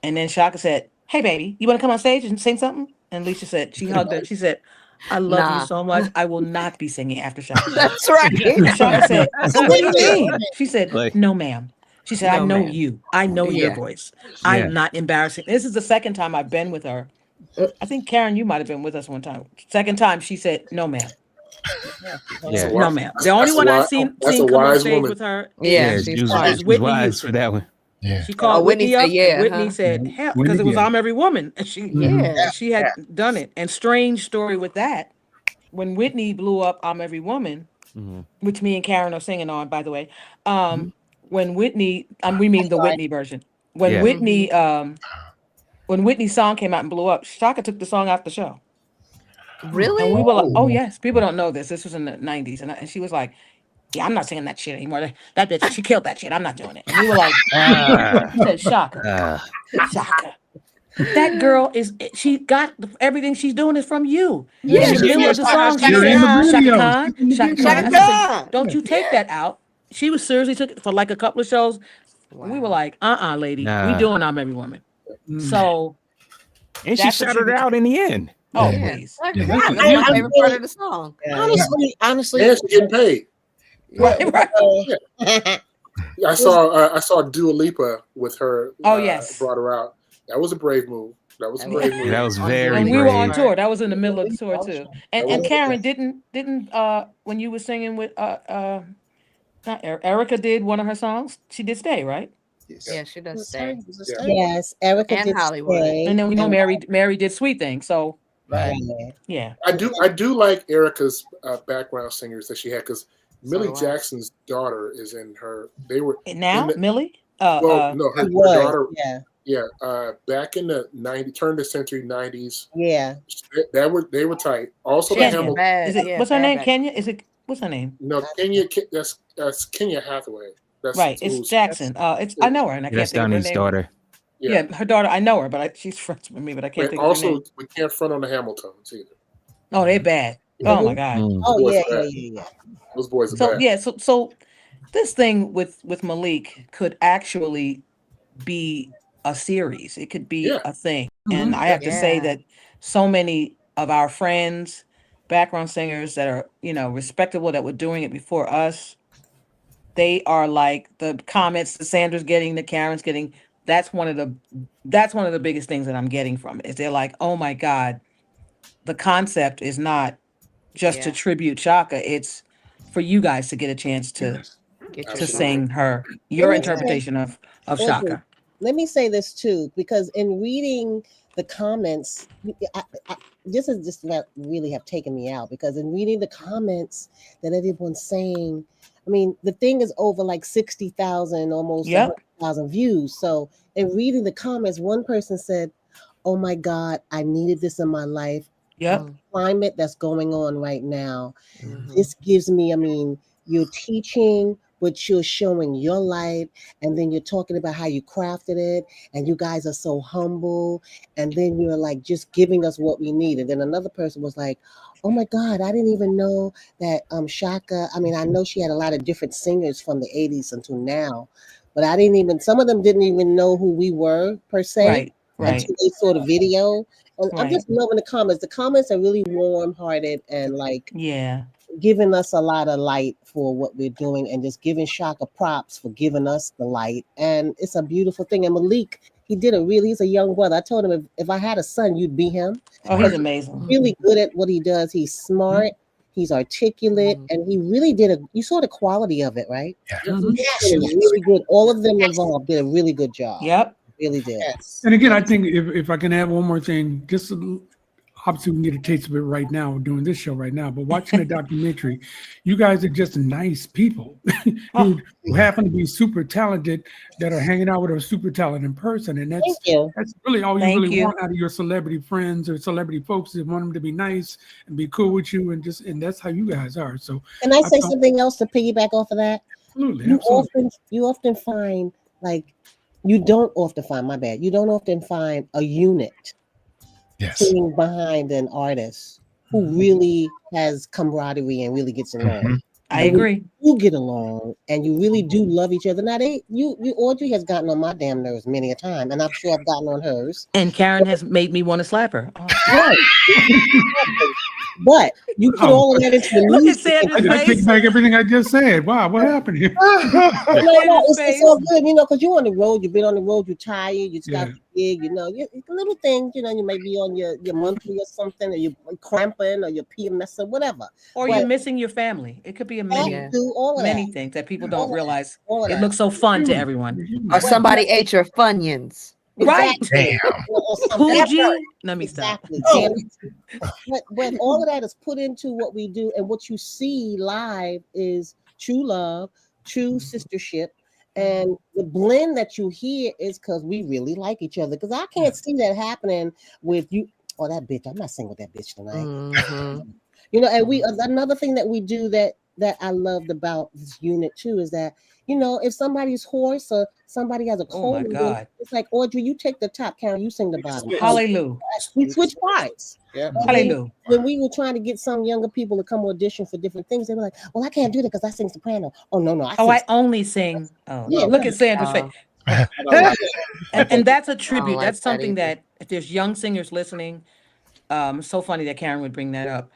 And then Chaka said, "Hey, baby, you want to come on stage and sing something?" And Alicia said, she hugged her. She said, "I love you so much. I will not be singing after Chaka." That's right. Chaka said, "What do you mean?" She said, "No, ma'am." She said, "I No, know ma'am. you. I know your voice. I'm not embarrassing." This is the second time I've been with her. I think, Karen, you might have been with us one time. Second time, she said, "No, ma'am." No, ma'am. The only one I've seen come on stage with her is Whitney wise Houston. for that one. Yeah. She called Whitney up. Whitney said, Mhm. "Hell," because it was "I'm Every Woman." And she had done it. And strange story with that, when Whitney blew up "I'm Every Woman," which me and Karen are singing on, by the way. When Whitney, we mean the Whitney version. When when Whitney's song came out and blew up, Chaka took the song off the show. Really? And we were like, "Oh yes." People don't know this. This was in the '90s, and she was like, "Yeah, I'm not singing that shit anymore. That bitch, she killed that shit. I'm not doing it." And we were like, said Chaka. That girl she got everything she's doing is from you. Yeah, In the middle of the song, she said, "Chaka Khan, Chaka Khan." I said, "Don't you take that out." She was seriously took it for like a couple of shows. Wow. We were like, lady, Nah. we doing I'm Every Woman. Mm. So And she that's what shouted you it out in the end. oh Yeah. please. Exactly. Yeah. That's my I favorite part of the song. honestly, And she's getting paid. Right. I saw Dua Lipa with her. Oh, yes. Brought her out. That was a brave move. That was a brave move. That was On very And Dua we were brave. on Lipa. tour. That was in the middle of the tour too. And That was- Karen didn't when you were singing with not Erica did one of her songs. She did Stay, right? Yeah, she does stay. Yes, Erica And did Hollywood. stay. And then we know and- Mary did Sweet Thing. So Right. yeah. I do like Erica's background singers that she had because Millie do I. Jackson's daughter is in her. They were And now in the- Millie? well, no, her She was, daughter. yeah. Yeah, back in the turn of the century 90s, Yeah. they were tight. Also, the Kenya. Hamilton. Bad, Is it yeah, what's her bad name? back. Kenya? Is it what's her name? No, Kenya. That's Kenya Hathaway. That's Right. It's who's- Jackson. It's I know her and I can't That's think of her Donnie's name. daughter. Yeah, her daughter. I know her, but she's friends with me, but I can't But think of her name. also, we can't front on the Hamiltons either. Oh, they bad. Oh my God. Oh Boys yeah, are yeah, bad. yeah. Those boys are So bad. yeah, so this thing with Malik could actually be a series. It could be Yeah. a thing. And I have to say Yeah. that so many of our friends, background singers that are, respectable that were doing it before us, they are like the comments the Sandra's getting, the Karen's getting. That's one of the biggest things that I'm getting from it. Is they're like, oh my God, the concept is not just to Yeah. tribute CHAKA. It's for you guys to get a chance to Get your to song. sing your Let me interpretation of Listen, CHAKA. Let me say this too, because in reading the comments, this is just what really have taken me out. Because in reading the comments that everyone's saying, I mean, the thing is over like 60,000, almost Yep. 100,000 views. So in reading the comments, one person said, "Oh my God, I needed this in my life. Yep. Climate that's going on right now. Mhm. This gives me, I mean, you're teaching, but you're showing your light, and then you're talking about how you crafted it, and you guys are so humble, and then you're like just giving us what we need." And then another person was like, "Oh my God, I didn't even know that CHAKA, I mean, I know she had a lot of different singers from the 80s until now, but I didn't even, some of them didn't even know who we were per se Right. until they saw the video." And I'm Right. just loving the comments. The comments are really warm-hearted and like Yeah. giving us a lot of light for what we're doing, and just giving CHAKA props for giving us the light. And it's a beautiful thing. And Malik, he's a young brother. I told him if I had a son, you'd be him. Oh, he's amazing. Really good at what he does. He's smart, he's articulate, and he really you saw the quality of it, right? Yeah. He did a really good. All of them involved did a really good job. Yep. Really did. And again, I think if I can add one more thing, just obviously we can get a taste of it right now, doing this show right now, but watching the documentary, you guys are just nice people who happen to be super talented, that are hanging out with a super talented person. And that's really all you really want out of your celebrity friends or celebrity folks, is want them to be nice and be cool with you, and that's how you guys are. So can I say something else to piggyback off of that? Absolutely. You often find, like, you don't often find a unit sitting behind an artist who really has camaraderie and really gets along. I agree. You get along and you really do love each other. Now Audrey has gotten on my damn nerves many a time, and I'm sure I've gotten on hers. And Karen has made me want to slap her. Oh. Right. But you put all of that into the music. I just take back everything I just said. Wow, what happened here? No, it's all good, because you're on the road, you've been on the road, you're tired, you just got the gig, little things, you may be on your monthly or something, or you're cramping, or you're PMS or whatever. Or you're missing your family. It could be a many things that people don't realize. It looks so fun to everyone. Or somebody ate your Funyuns. Right. Damn. Poogie. Let me stop. But all of that is put into what we do, and what you see live is true love, true sistership, and the blend that you hear is because we really like each other. Because I can't see that happening with you. Oh, that bitch! I'm not singing with that bitch tonight. Mm-hmm. And we another thing that we do that that I loved about this unit too is that, you know, if somebody's hoarse or somebody has a Oh cold, my God. it's like, Audrey, you take the top, Karen, you sing the bottom. Hallelujah. We switch parts. Yeah. Hallelujah. When we were trying to get some younger people to come audition for different things, they were like, well, I can't do that because I sing soprano. Oh, no. I only sing. Oh, Yeah, look at Sandra's face. And that's a tribute. like That's that something either. that if there's young singers listening, it's so funny that Karen would bring that up.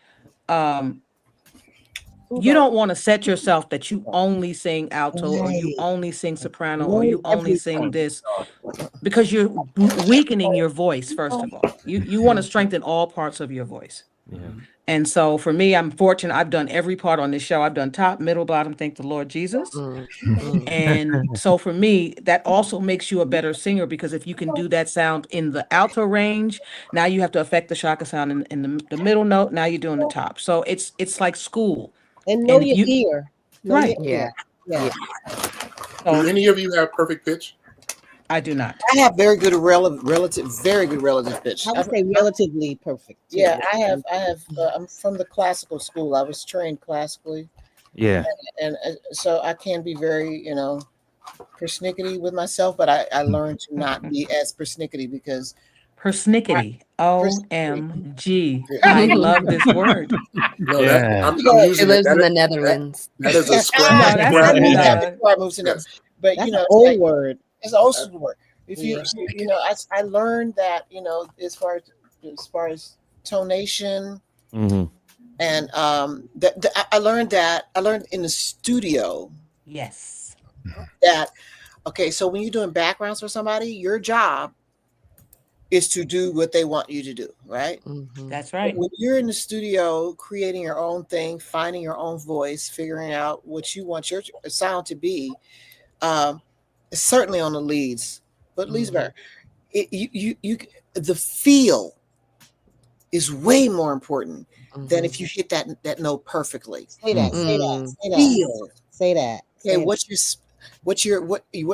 You don't want to set yourself that you only sing alto or you only sing soprano or you only sing this, because you're weakening your voice. First of all, you want to strengthen all parts of your voice. Yeah. And so for me, I'm fortunate. I've done every part on this show. I've done top, middle, bottom. Thank the Lord Jesus. And so for me, that also makes you a better singer, because if you can do that sound in the alto range, now you have to affect the CHAKA sound in the middle note. Now you're doing the top. So it's like school. And know if your ear. Know Right. your ear. Yeah. So Do any of you have perfect pitch? I do not. I have very good very good relative pitch. I would say relatively perfect. too. Yeah, I have. I'm from the classical school. I was trained classically, Yeah. and so I can be very, persnickety with myself. But I learned to not be as persnickety because Persnickety. OMG. I love this word. No, Yeah. I'm She using lives it. in the Netherlands. That is a No, scrap. that's scrap- not- before I moved to them. But That's it's an old like, word. it's an old school word. If Yeah. I learned that, as far as tonation, Mhm. and I learned in the studio Yes. that, okay, so when you're doing backgrounds for somebody, your job is to do what they want you to do, right? That's right. When you're in the studio creating your own thing, finding your own voice, figuring out what you want your sound to be, it's certainly on the leads, but leads better. The feel is way more important than if you hit that note perfectly. Say that. Say that. Say that. Feel. Say that. Okay, Say what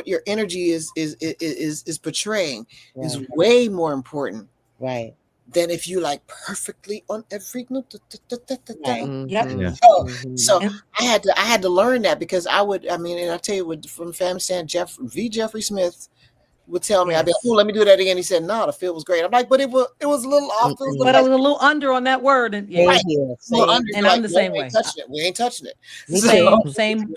your energy is portraying is way more important right. than if you like perfectly on every note. Right. Yep. So I had to learn that, because and I tell you what, from family stand, Jeffrey Smith would tell me, I'd be like, oh, let me do that again. He said, no, the feel was great. I'm like, but it was a little off. But I was a little under on that word, and yeah. Right. Same. And I'm the same way. We ain't touching it.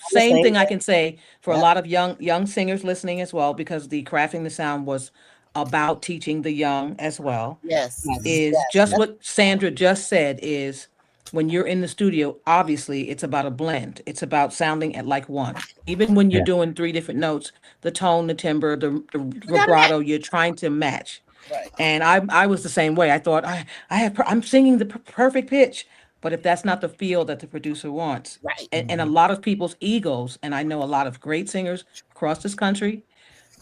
Same thing I can say for a lot of young singers listening as well, because the Crafting the Sound was about teaching the young as well. Yes. Is just what Sandra just said, is when you're in the studio, obviously it's about a blend. It's about sounding at like one. Even when you're doing 3 different notes, the tone, the timbre, the vibrato, you're trying to match. Right. And I was the same way. I thought I'm singing the perfect pitch, but if that's not the feel that the producer wants, Right. and a lot of people's egos, and I know a lot of great singers across this country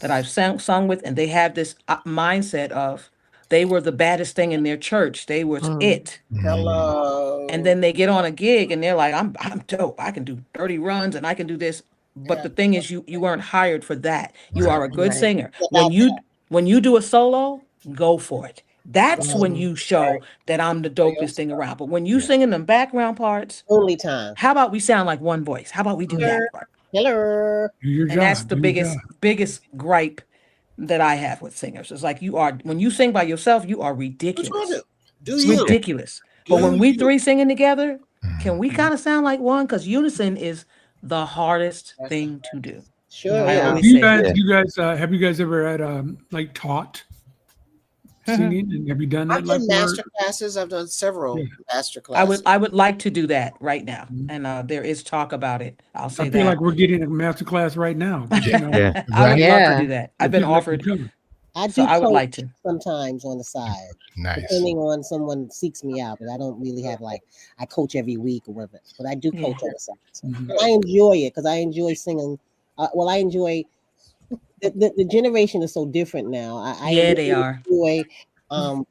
that I've sung with, and they have this mindset of they were the baddest thing in their church. They were it. Hello. And then they get on a gig and they're like, I'm dope. I can do 30 runs and I can do this. But the thing is, you weren't hired for that. You are a good singer. When you do a solo, go for it. That's when you show that I'm the dopest thing around. But when you sing in them background parts, Only time. how about we sound like one voice? How about we do that part? Hello. Do your And job. that's the Do your job. biggest gripe that I have with singers. It's like, when you sing by yourself, you are ridiculous. What you do you? Ridiculous. But when we 3 singing together, can we kind of sound like one? Because unison is the hardest thing to do. Sure. I Yeah. always Do you say guys have you guys ever had like taught singing? And have you done that? I've done like master classes. I've done several master I classes. would like to do that right now, and there is talk about it. I'll say I feel that. like we're getting a master class right now. But, you know, I would love Yeah. to do that. I've been offered, I do so I would coach like to. sometimes on the side, Nice. depending on someone seeks me out. But I don't really have I coach every week or whatever. But I do coach on the side. So. Mhm. And I enjoy it because I enjoy singing. I enjoy the generation is so different now. I Yeah, they are. enjoy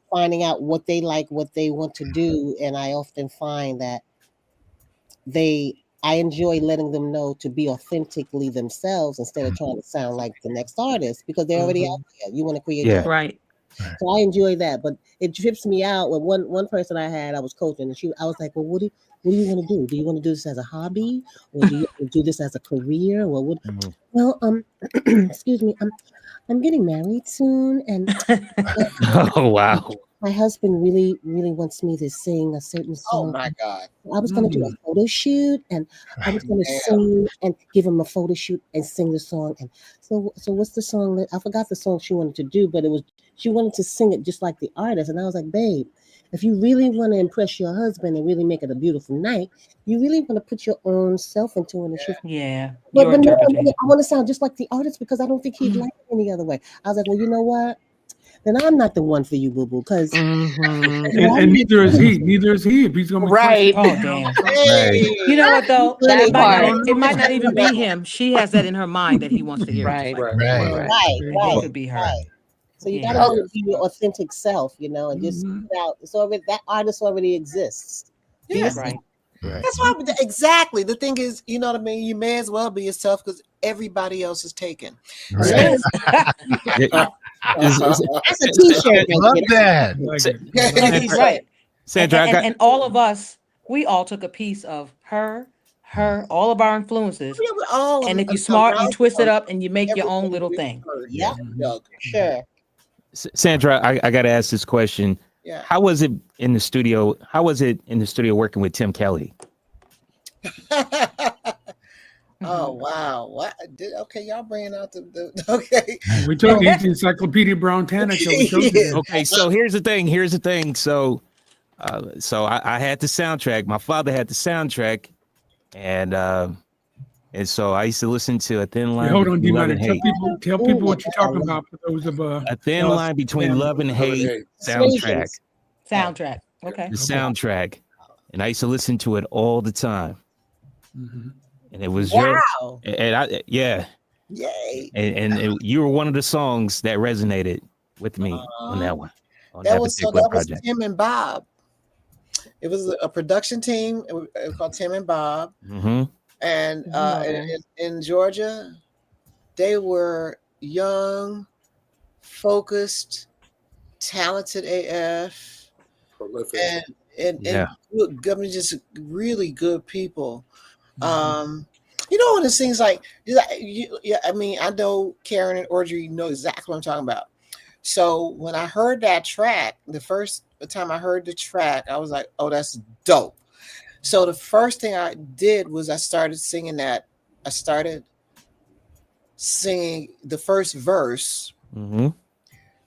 finding out what they like, what they want to do, and I often find that I enjoy letting them know to be authentically themselves instead of trying to sound like the next artist, because they're already out there. You want to create your own. Right. So I enjoy that, but it trips me out. When one person I was coaching, and I was like, well, what do what do you want to do? Do you want to do this as a hobby, or do you want to do this as a career? Or what? Well, excuse me, I'm getting married soon, and Oh wow. my husband really wants me to sing a certain Oh song. my God. I was going to do a photo shoot, and I was going to sing and give him a photo shoot and sing the song. And so what's the song that I forgot the song she wanted to do, but she wanted to sing it just like the artist. And I was like, babe, if you really want to impress your husband and really make it a beautiful night, you really want to put your own self into it. And your interpretation. I want to sound just like the artist because I don't think he'd like it any other way. I was like, well, you know what? Then I'm not the one for you, boo boo, because and neither is he. Neither is he. If he's gonna Right. Oh damn. Right. You know what though? That It might not even be him. She has that in her mind that he wants to hear it. Right. Just like Right. It could be her. Right. So you Yeah. gotta be your authentic self, and just put out. It's already that artist already exists. Yeah. Right. That's why exactly. The thing is, you know what I mean? You may as well be yourself because everybody else is taken. Right. That's a t-shirt. Love that. No, he's right. Sandra, And all of us, we all took a piece of her, all of our influences. And if you're smart, you twist it up and you make your own little thing. Yeah, Sure. Sandra, I got to ask this question. Yeah. How was it in the studio? How was it in the studio working with Tim Kelly? Oh wow! What? Okay, y'all bringing out the okay. We told you the Encyclopedia Brown Tanner. So we told you. Okay, so here's the thing. So I had the soundtrack. My father had the soundtrack, and so I used to listen to A Thin Line. Hold on, Between Love and tell Hate. people what you're talking about for those of A Thin Line Between Love and Hate soundtrack. Soundtrack. Okay. The soundtrack, and I used to listen to it all the time. And it was wow. Yay. And you were one of the songs that resonated with me on that one. That was Tim and Bob. It was a production team. It was called Tim and Bob. And in Georgia, they were young, focused, talented AF, Prolific. and good, I mean, just really good people. You know, when it seems like, I mean, I know Karen and Audrey know exactly what I'm talking about. So when I heard that track, the first time I heard the track, I was like, oh, that's dope. So the first thing I did was I started singing that. I started singing the first verse,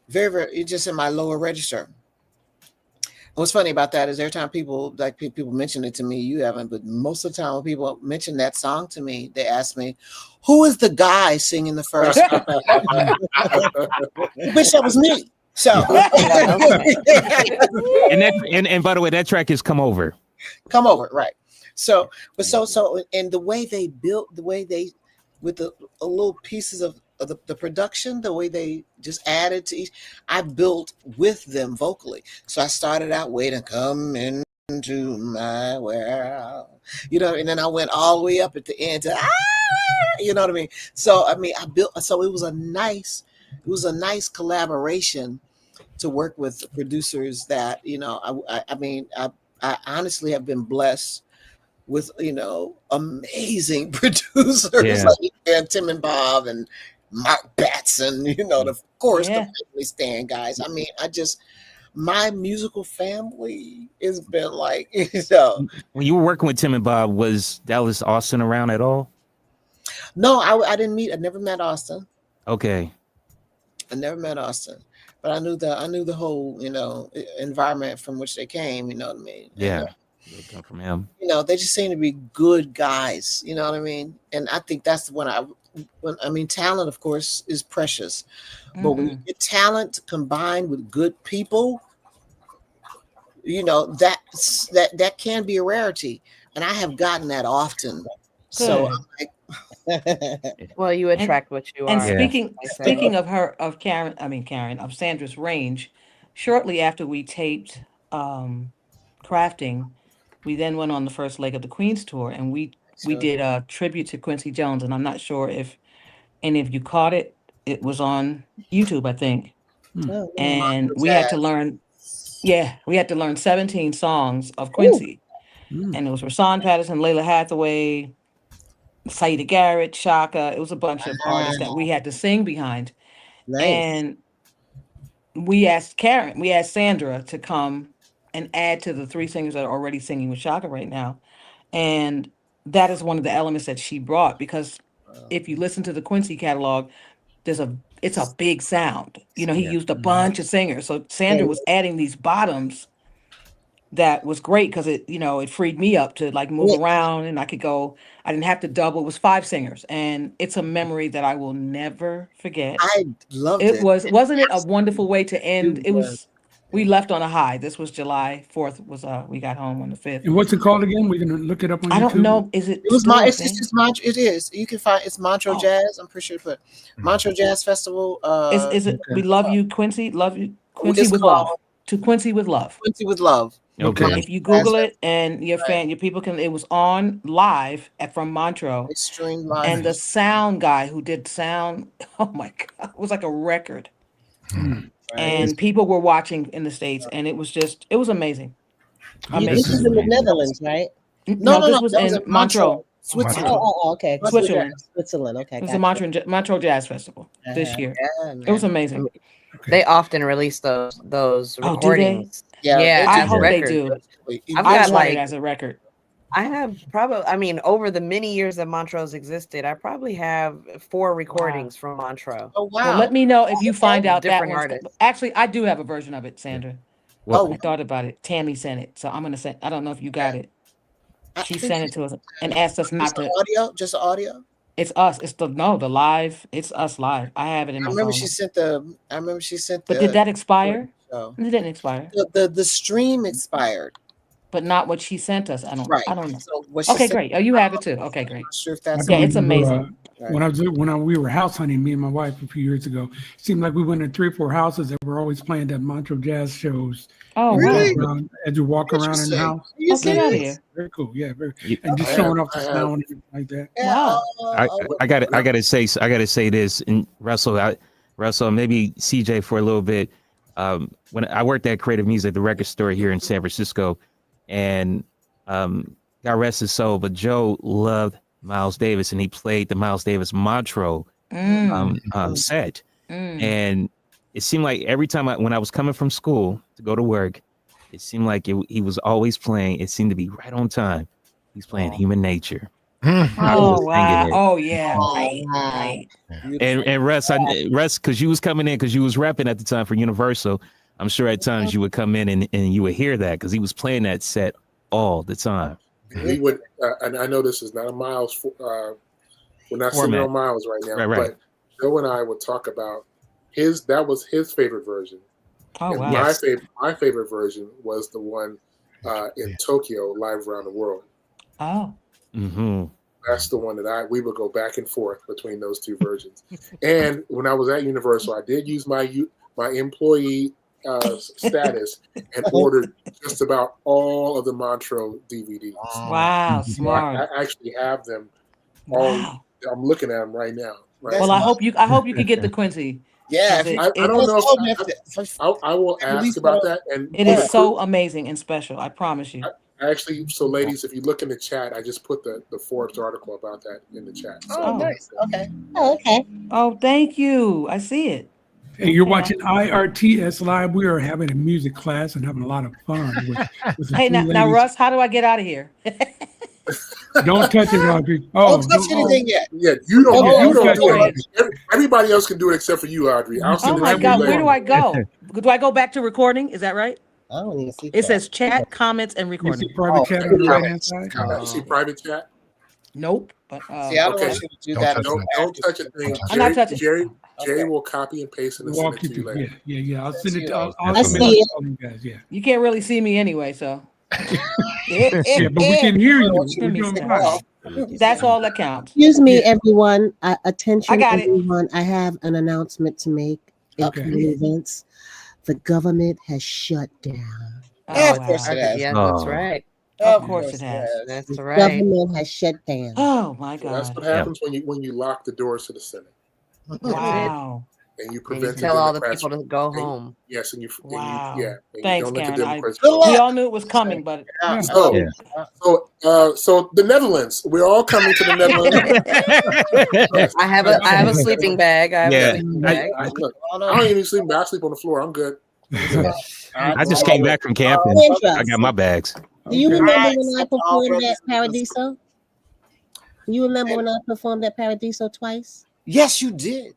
very just in my lower register. What's funny about that is every time people mention it to me, you haven't, but most of the time when people mention that song to me, they ask me, who is the guy singing the first? Which that was me. So and by the way, that track is Come Over. Come Over, right. So and the way they built, the way they with the little pieces of the production, the way they just added to each, I built with them vocally. So I started out waiting, come into my world, and then I went all the way up at the end to you know what I mean? So I mean, I built. So it was a nice collaboration to work with producers that I honestly have been blessed with amazing producers like Tim and Bob and Mark Batson, of course, the Family Stand guys. I mean, my musical family has been like, When you were working with Tim and Bob, was Dallas Austin around at all? No, I never met Austin. Okay. I never met Austin, but I knew the whole, environment from which they came, you know what I mean? Yeah. They come from him. They just seem to be good guys, you know what I mean? And I think that's when talent, of course, is precious. But when you get talent combined with good people, that can be a rarity. And I have gotten that often. Good. So I'm like, well, you attract what you and are. Speaking of Karen, of Sandra's range, shortly after we taped Crafting, we then went on the first leg of the Queen's tour, and we did a tribute to Quincy Jones. And I'm not sure if any of you caught it. It was on YouTube, I think. And we had to learn 17 songs of Quincy. And it was Rashawn Patterson, Layla Hathaway, Saida Garrett, CHAKA. It was a bunch of artists that we had to sing behind. Nice. And we asked Sandra to come and add to the 3 singers that are already singing with CHAKA right now. And that is one of the elements that she brought, because if you listen to the Quincy catalog, it's a big sound. He used a bunch of singers. So Sandra was adding these bottoms that was great, because it freed me up to like move around, and I didn't have to double. It was 5 singers, and it's a memory that I will never forget. I loved It it. wasn't it a wonderful way to end? We left on a high. This was July 4th, we got home on the 5th. And what's it called again? We're gonna look it up on YouTube. I don't know. Is it? It was it's just Montreux. It is. You can find it's Montreux Jazz. I'm pretty sure, but Montreux Jazz Festival. Is it? We love you, Quincy. Love you, Quincy with love. To Quincy with love. Quincy with love. Okay. If you Google it, and your people can, it was on live from Montreux. It's streamed live. And the sound guy who did sound, oh my God, it was like a record. And people were watching in the States, and it was amazing. This is in the Netherlands, right? No, this was in Montreux. Switzerland. Oh, okay. Switzerland. Okay. It was the Montreux Jazz Festival this year. It was amazing. They often release those Oh, recordings. Yeah, I hope they do. I've I got want it as a record. I have probably, over the many years that Montreux existed, I probably have 4 recordings from Montreux. Oh wow! Well, let me know if you find out that Different one. artists. Actually, I do have a version of it, Sandra. Well, I thought about it. Tammy sent it, so I'm gonna send. I don't know if you got it. She think sent it to us and asked us not to. Audio, just audio. It's us. It's the live. It's us live. I have it in my phone. I remember she sent. But did that expire? So. It didn't expire. The stream expired, but not what she sent us. I don't know. So okay, great. Oh, you have it too. Okay, great. I'm not sure if that's it's amazing. When we were house hunting, me and my wife a few years ago, it seemed like we went to 3 or 4 houses that were always playing that Montreux Jazz shows. Oh, really? As you walk around in the house. Get out of here. Very cool. Yeah, and just showing off the sound and like that. Wow. I gotta say this, and Russell, maybe CJ for a little bit. When I worked at Creative Music, the record store here in San Francisco, and God rest his soul, but Joe loved Miles Davis, and he played the Miles Davis Montreux set. And it seemed like every time when I was coming from school to go to work, it seemed like he was always playing. It seemed to be right on time. He's playing Human Nature. Oh wow! Oh yeah! Right. And Russ, because you was coming in, because you was rapping at the time for Universal. I'm sure at times you would come in and you would hear that, because he was playing that set all the time. We would, and I know this is not a Miles. We're not sitting on Miles right now, right. but Joe and I would talk about that was his favorite version. Oh and wow! My favorite version was the one in Tokyo, Live Around the World. Oh. Mm-hmm. That's the one that we would go back and forth between those 2 versions. And when I was at Universal, I did use my employee status and ordered just about all of the Montreux DVDs. Wow, smart. I actually have them all. Wow. I'm looking at them right now. Right? Well, I hope you could get the Quincy. Yeah, I don't know if I will ask about that. And it is so amazing and special. I promise you. Actually, so ladies, if you look in the chat, I just put the Forbes article about that in the chat. So, nice. Okay. Oh, okay. Oh, thank you. I see it. Hey, you're watching IRTS Live. We are having a music class and having a lot of fun. With hey, now, Russ, how do I get out of here? Don't touch it, Audrey. Don't touch anything yet. Yeah, you don't do it. Everybody else can do it except for you, Audrey. Oh my God, where do I go? Do I go back to recording? Is that right? I don't even see it says chat, comments, and recording. You see private chat on the right hand side? You see private chat? Nope. But, see, I don't want you to do that. Don't touch a thing. I'm not touching. Jerry will copy and paste it and send it to you later. Yeah. I'll send it. I see it. You guys. Yeah. You can't really see me anyway, so. Yeah, but we can hear you. That's all that counts. Excuse me, everyone. Attention, I got everyone. I have an announcement to make. Events. The government has shut down. Of course it has. Yeah, that's right. Of course it has. That's The right. government has shut down. Oh my God. So that's what happens when you lock the doors to the Senate. Wow. and you And prevent you tell all the Democrats people to go and, home. yes, and you Wow. and you Thanks, don't let the Karen. Democrats. We all knew it was coming, but Yeah. So, so the Netherlands, we're all coming to the Netherlands. Yes. I have a sleeping bag. I have a sleeping bag. Look, I don't even need sleeping bag. I sleep on the floor. I'm good. I just came back from camping. I got my bags. Do you Okay. remember when I performed at Paradiso? You remember when I performed at Paradiso twice? Yes, you did.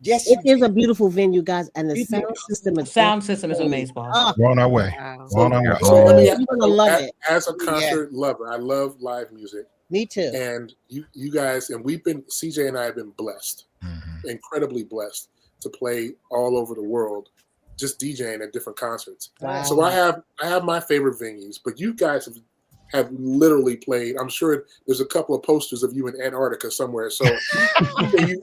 Yes, It is a beautiful venue, guys, and the You sound system the is sound system is amazing. We're on our way. Wow. We're on our way. So let me You're gonna love it. as a concert lover, I love live music. Me too. And you guys, and CJ and I have been blessed, incredibly blessed to play all over the world, just DJing at different concerts. Wow. So I have my favorite venues, but you guys have literally played. I'm sure there's a couple of posters of you in Antarctica somewhere. So can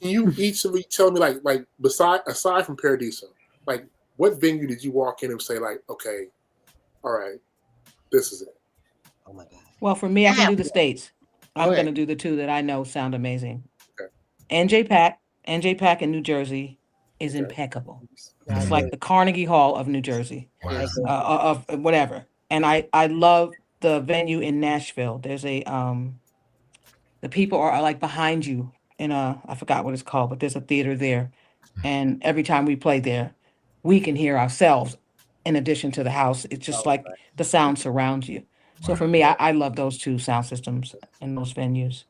you each of you tell me like aside from Paradiso, like what venue did you walk in and say like, okay, all right, this is it? Oh my God. Well, for me, I can do the States. I'm going to do the two that I know sound amazing. Okay. NJ Pack in New Jersey is impeccable. It's like the Carnegie Hall of New Jersey, of whatever. And I love the venue in Nashville. There's the people are like behind you in I forgot what it's called, but there's a theater there. And every time we play there, we can hear ourselves in addition to the house. It's just like the sound surrounds you. So for me, I love those two sound systems in those venues.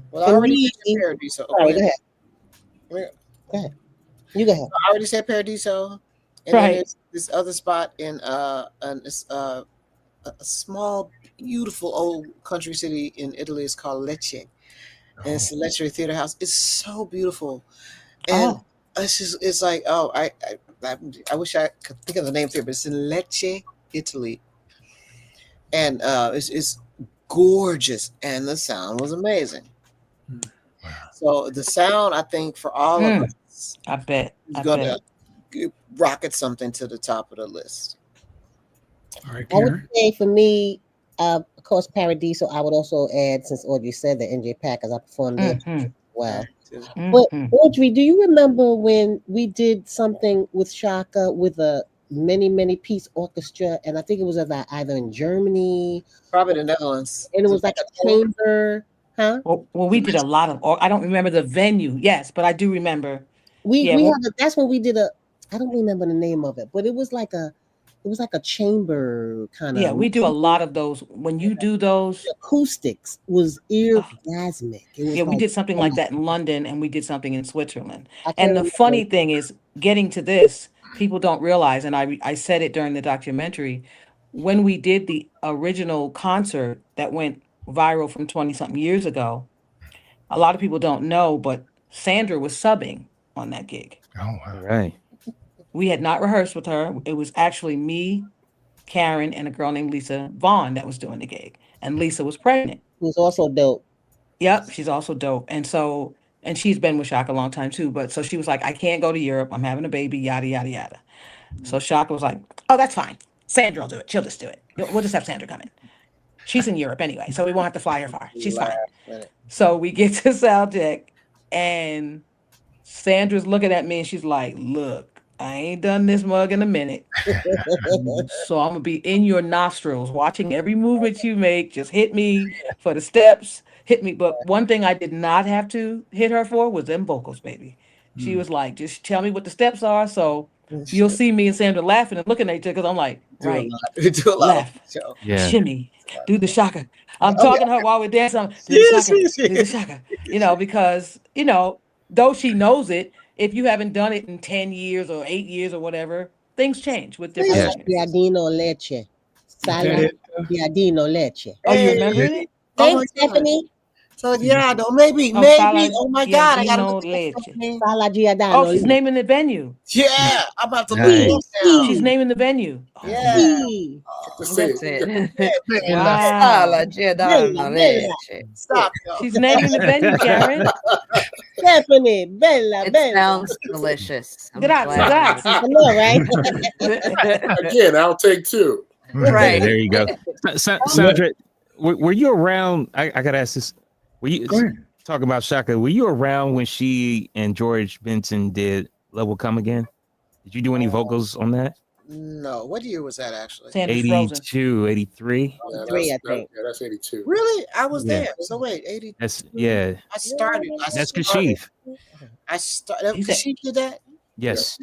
Well, I already said Paradiso. Sorry, go ahead. Go ahead. You go ahead. I already said Paradiso. And then there's this other spot in a small, beautiful old country city in Italy. It's called Lecce. And it's the Lecce Theater House. It's so beautiful. And it's like, I wish I could think of the name here, but it's in Lecce, Italy. And it's gorgeous. And the sound was amazing. So the sound, I think, for all of us, I bet is going to rocket something to the top of the list. All right, I would say for me, of course, Paradiso. I would also add, since Audrey said the NJ Pack, as I performed there as well. But Audrey, do you remember when we did something with CHAKA with a many piece orchestra, and I think it was either in Germany, probably the Netherlands, and it was like a chamber, huh? Well, we did a lot of. I don't remember the venue, yes, but I do remember. That's when we did I don't remember the name of it, but it was like a chamber kind of. Yeah, we do a lot of those. When you do those, the acoustics was orgasmic. We did something like that in London, and we did something in Switzerland. And the funny thing is, getting to this, people don't realize, and I said it during the documentary, when we did the original concert that went viral from 20-something years ago, a lot of people don't know, but Sandra was subbing on that gig. Oh, wow. Right. We had not rehearsed with her. It was actually me, Karen, and a girl named Lisa Vaughn that was doing the gig. And Lisa was pregnant. Who's also dope. Yep, she's also dope. And she's been with CHAKA a long time too. But so she was like, I can't go to Europe. I'm having a baby, yada, yada, yada. So CHAKA was like, oh, that's fine. Sandra will do it. She'll just do it. We'll just have Sandra come in. She's in Europe anyway, so we won't have to fly her far. She's fine. So we get to sound check, and Sandra's looking at me, and she's like, look, I ain't done this mug in a minute. So I'm going to be in your nostrils, watching every movement you make. Just hit me for the steps. Hit me. But one thing I did not have to hit her for was them vocals, baby. She was like, just tell me what the steps are. So you'll see me and Sandra laughing and looking at each other because I'm like, right, left, shimmy, do the CHAKA. I'm talking to her while we're dancing. Do the CHAKA, because, though she knows it, if you haven't done it in 10 years or 8 years or whatever, things change with different Piadino leche. Piadino leche. Oh, you remember it? Thanks, Stephanie. So maybe. Oh my God, I gotta look at Oh, she's naming the venue. Yeah, I'm about to leave. She's naming the venue. Yeah. That's it. Stop. She's naming the venue, Karen. Stephanie, Bella. Sounds delicious. Grazie. I know, right? Again, I'll take two. Right. There you go. Sandra, were you around? I gotta ask this. talk about CHAKA. Were you around when she and George Benson did Love Will Come Again? Did you do any vocals on that? No. What year was that actually? Sandra's Frozen. 82, 83. Yeah, Three, I think. that's 82. Really? I was Yeah. there. So wait, 80. That's yeah. I started. That's Kashif. I started. He said- She did that. Yes.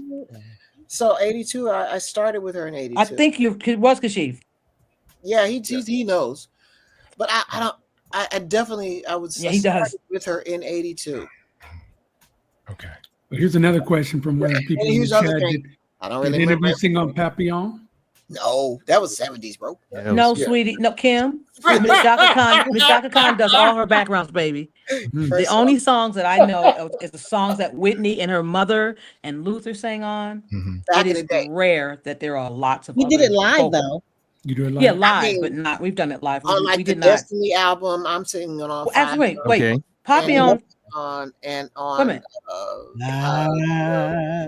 So 82. I started with her in 82. I think it was Kashif. Yeah, he knows. But I don't. I definitely I was. Yeah, he does. with her in 82. Okay. But here's another question from one of the people And in here's the the other chat. thing. I don't Did really any of remember. you sing on Papillon? No, that was 70s, bro. Yeah, that No, was- yeah. sweetie. No, Kim. Miss Shaka Khan does all her backgrounds, baby. The First only songs that I know is the songs that Whitney and her mother and Luther sang on. Mhm. back It in is the day. rare that there are lots of We did other it live vocals. though. You do it live? Yeah, live, mean, but not. We've done it live. On We like the did not. Destiny album, I'm singing on Well, actually, Fire wait. Okay. Papillon. on and Wait a on minute.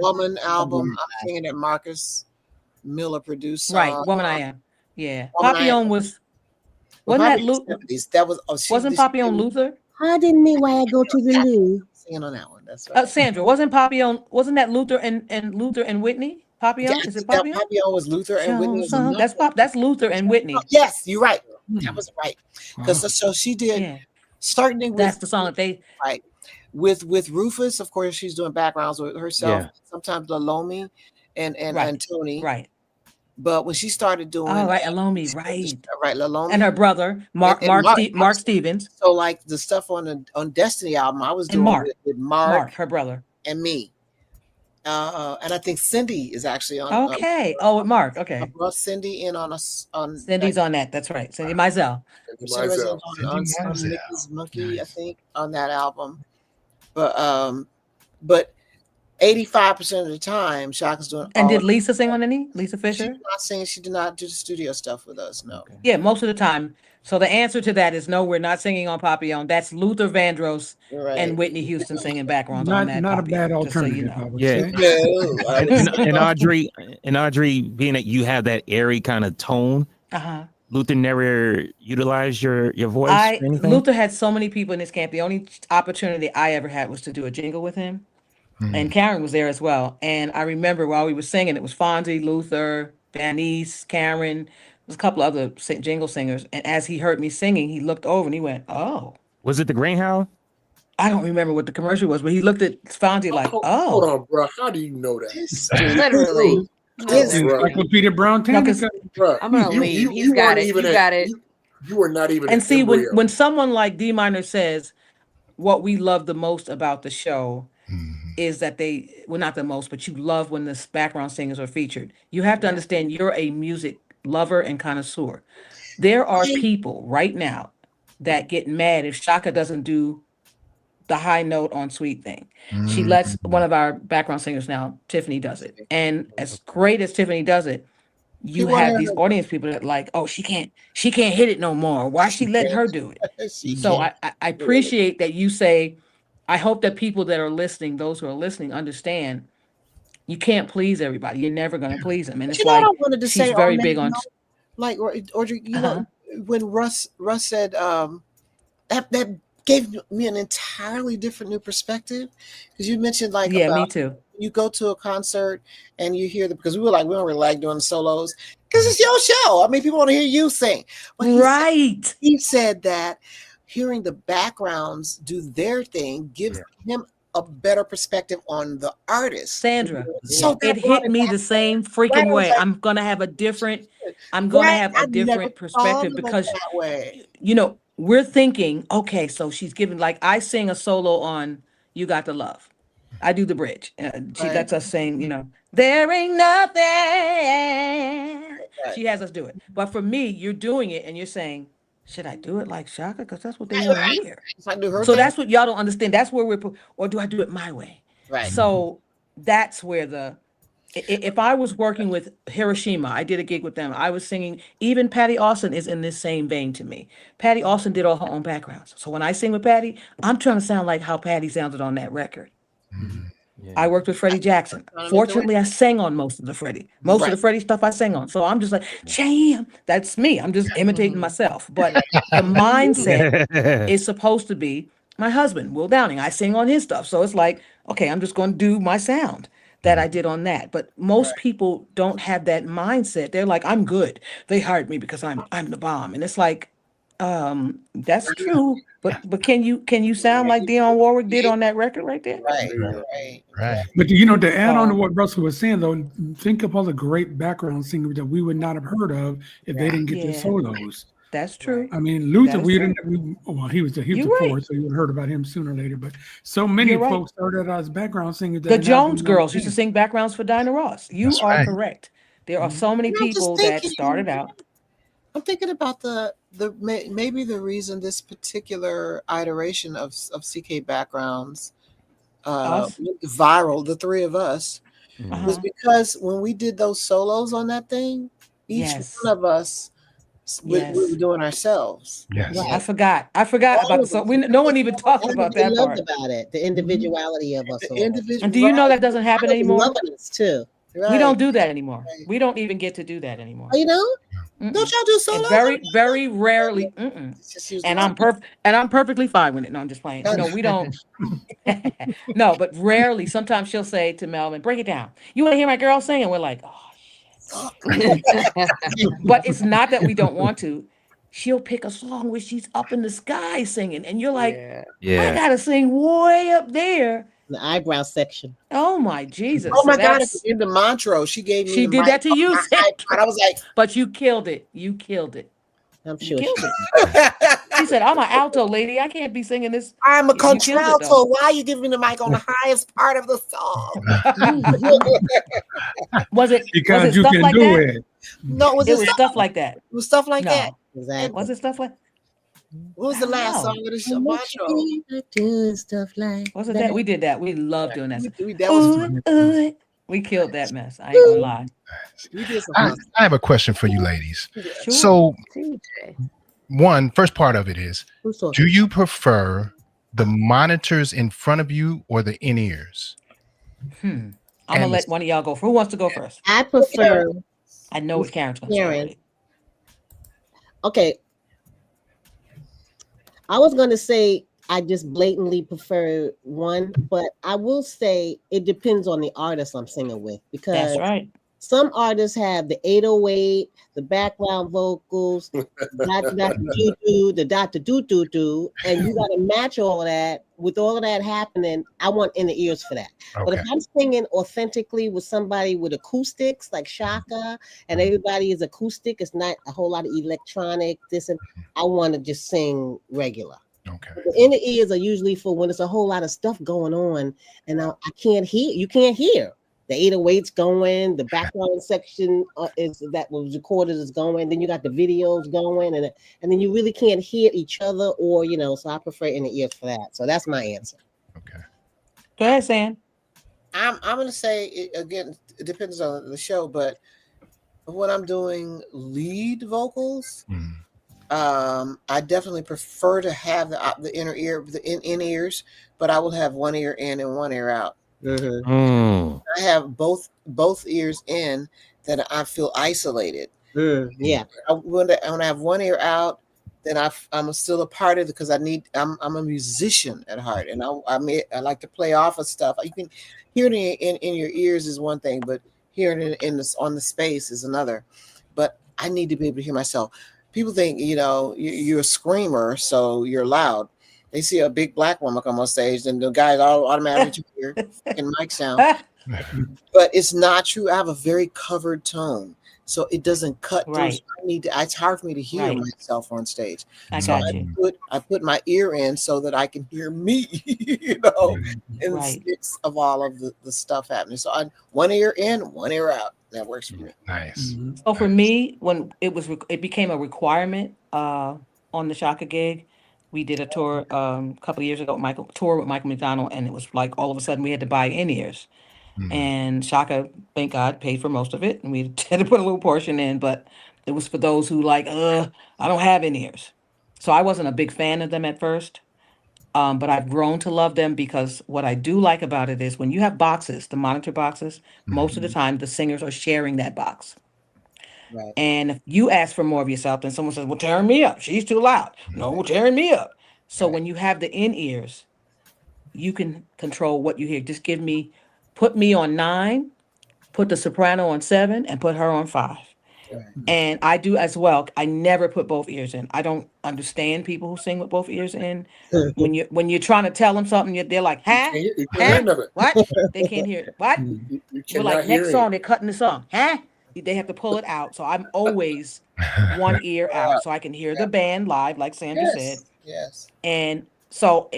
Woman album. I'm singing that Marcus Miller produced. Right, Woman I Am. Yeah, Woman I Am. Papillon was. Wasn't that Luther? That was Wasn't Papillon Luther? I didn't mean why I go to the loo. singing on that one. That's right. Sandra, wasn't Papillon? Wasn't that Luther and Luther and Whitney? Papillon? Is it Papillon? Papillon was Luther and Whitney was another. That's Luther and Whitney. Yes, you're right. That was right. Because so she did Yeah, starting with that's the song that they. right with Rufus. Of course, she's doing backgrounds with herself. Yeah. Sometimes Lalomi and Right. Tony. Right. But when she started doing Oh, right, Alomi, right. right, Lalomi And her brother, Mark Stevens, So like the stuff on Destiny album, I was And doing Mark. with Mark her brother. and me. And I think Cindy is actually on. Okay. With Mark. Okay. Brought Cindy in on us on. Cindy's on that. That's right. Cindy Mizell. She was Myself. on Cindy Mizell. Mickey's Monkey, I Nice. think, on that album. But 85% of the time, Shaka's doing. And all did of- Lisa sing on any? Lisa She Fisher? did not sing. She did not do the studio stuff with us. No. Yeah, most of the time. So the answer to that is no, we're not singing on Papillon. That's Luther Vandross Right. and Whitney Houston singing backgrounds on that. Not a Papillon, bad just so you alternative, know. I would Yeah. say. No, I was- And Audrey, being that you have that airy kind of tone, Uh-huh. Luther never utilized your voice or anything? Luther had so many people in his camp. The only opportunity I ever had was to do a jingle with him. Mhm. And Karen was there as well. And I remember while we were singing, it was Fonzie, Luther, Vanice, Karen, there was a couple other jingle singers. And as he heard me singing, he looked over and he went, "Oh." Was it the Greyhound? I don't remember what the commercial was, but he looked at Fonzie like, Hold "Oh." on, bro. How do you know that? Literally. Yes. Encyclopedia Brown No, 'cause- Tannica. Bro, I'm gonna leave. He's got weren't it. even You at- got it. You were not even. And an see, when embryo. someone like D Minor says what we love the most about the show Mhm. is that not the most, but you love when the background singers are featured. You have to understand you're a music lover and connoisseur. There are people right now that get mad if Shaka doesn't do the high note on Sweet Thing. She lets one of our background singers now, Tiffany, does it. And as great as Tiffany does it, you People have are- these audience people that like, oh, she can't hit it no more. Why is she letting her do it? So I appreciate that you say, I hope that people that are listening, those who are listening, understand you can't please everybody. You're never going to please them. And it's You know what like, I wanted to she's say very on big that on, note? Like Audrey, you Uh-huh. know, when Russ said that gave me an entirely different new perspective, because you mentioned like yeah, me about too. you go to a concert and you hear because we don't really like doing solos because it's your show. I mean, people want to hear you sing. But Right. he said that hearing the backgrounds do their thing gives him a better perspective on the artist. Sandra, So that it brought hit me back the same Right, I freaking was way. like- I'm going to have a different perspective because, that way. you know, we're thinking, okay, so she's giving, like I sing a solo on You Got the Love. I do the bridge. She Right. lets us sing, you know, there ain't nothing. Right. She has us do it. But for me, you're doing it and you're saying, should I do it like Shaka? Because that's what they want to hear. It's like do her So thing. that's what y'all don't understand. That's where or do I do it my way? right. So that's where if I was working with Hiroshima, I did a gig with them. I was singing, even Patty Austin is in this same vein to me. Patty Austin did all her own backgrounds. So when I sing with Patty, I'm trying to sound like how Patty sounded on that record. I worked with Freddie Jackson. Fortunately, I sang on most of the Freddie. Most of the Freddie stuff I sang on. So I'm just like, jam. That's me. I'm just imitating myself. But the mindset is supposed to be, my husband, Will Downing. I sing on his stuff. So it's like, okay, I'm just going to do my sound that I did on that. But most people don't have that mindset. They're like, I'm good. They hired me because I'm the bomb. And it's like, that's true. But can you sound like Dionne Warwick did on that record right there? Right. But to add on to what Russell was saying, though, think of all the great background singers that we would not have heard of if they didn't get their solos. That's true. I mean, Luther, well, he was the fourth, so you would have heard about him sooner or later. But so many folks started out as background singers. The Jones Girls used to sing backgrounds for Dinah Ross. You are correct. There are so many people that started out. I'm thinking about maybe the reason this particular iteration of CK Backgrounds went viral, the three of us, was because when we did those solos on that thing, each one of us we were doing ourselves. Yes. Right. I forgot about the song. No one even talked about that part. About it, the individuality of us. And do you know that doesn't happen anymore? Too. Right. We don't do that anymore. Right. We don't even get to do that anymore. You know? Don't y'all do solos? Very, very rarely. And I'm perfectly fine with it. No, I'm just playing. No, we don't. No, but rarely. Sometimes she'll say to Melvin, "Break it down. You want to hear my girl sing?" And we're like, "Oh shit." But it's not that we don't want to. She'll pick a song where she's up in the sky singing, and you're like, I gotta sing way up there. The eyebrow section. Oh my Jesus! Oh my God! In the Montreux, she gave me. She did that to you. And I was like, but you killed it. You killed it. I'm sure. She said, "I'm an alto lady. I can't be singing this." I'm a contralto. Why are you giving me the mic on the highest part of the song? Was it because you stuff can like do that? it? No, it was stuff like that. It was stuff like that. Exactly. Was it stuff like? What was the last song of the Montreux? Doing stuff like. Wasn't that? We did that. We loved doing that. We killed that mess. I ain't gonna lie. I have a question for you ladies. Sure. So, first part of it is, do you prefer the monitors in front of you or the in-ears? I'm gonna let one of y'all go. Who wants to go first? I prefer. I know what Karen's gonna say. Okay. I was going to say I just blatantly prefer one, but I will say it depends on the artist I'm singing with, because that's right. Some artists have the 808, the background vocals, the do, and you got to match all of that. With all of that happening, I want in the ears for that. Okay. But if I'm singing authentically with somebody with acoustics like CHAKA, and everybody is acoustic, it's not a whole lot of electronic, I want to just sing regular. Okay. The inner ears are usually for when there's a whole lot of stuff going on, and I can't hear. You can't hear. The 808's going, the background section that was recorded is going, then you got the videos going, and then you really can't hear each other, or so I prefer in the ears for that. So that's my answer. Okay. Go ahead, Sam. I'm gonna say again, it depends on the show, but when I'm doing lead vocals, I definitely prefer to have the inner ear, the in ears, but I will have one ear in and one ear out. I have both ears in, that I feel isolated. Yeah. When I have one ear out, then I'm still a part of it, because I'm a musician at heart, and I like to play off of stuff. You can hear it in your ears is one thing, but hearing it on the space is another. But I need to be able to hear myself. People think you're a screamer, so you're loud. They see a big black woman come on stage, and the guys all automatically hear fucking mic sound. But it's not true. I have a very covered tone, so it doesn't cut through. It's hard for me to hear myself on stage. I put my ear in so that I can hear me, in the mix of all of the stuff happening. So one ear in, one ear out. That works for me. Nice. So for me, when it became a requirement on the CHAKA gig, we did a tour a couple of years ago, tour with Michael McDonald, and it was like all of a sudden we had to buy in-ears. And CHAKA, thank God, paid for most of it, and we had to put a little portion in, but it was for those who I don't have in-ears. So I wasn't a big fan of them at first, but I've grown to love them, because what I do like about it is when you have boxes, the monitor boxes, most of the time the singers are sharing that box. Right. And if you ask for more of yourself, then someone says, well, tearing me up. She's too loud. No, tearing me up. So when you have the in-ears, you can control what you hear. Just put me on 9, put the soprano on 7, and put her on 5. And I do as well. I never put both ears in. I don't understand people who sing with both ears in. When you're trying to tell them something, they're like, huh? You can't hear nothing. What? They can't hear it. What? You But cannot like hear next song, they're cutting the song. Huh? They have to pull it out. So I'm always one ear out so I can hear the band live, like Sandra said. Yes. And so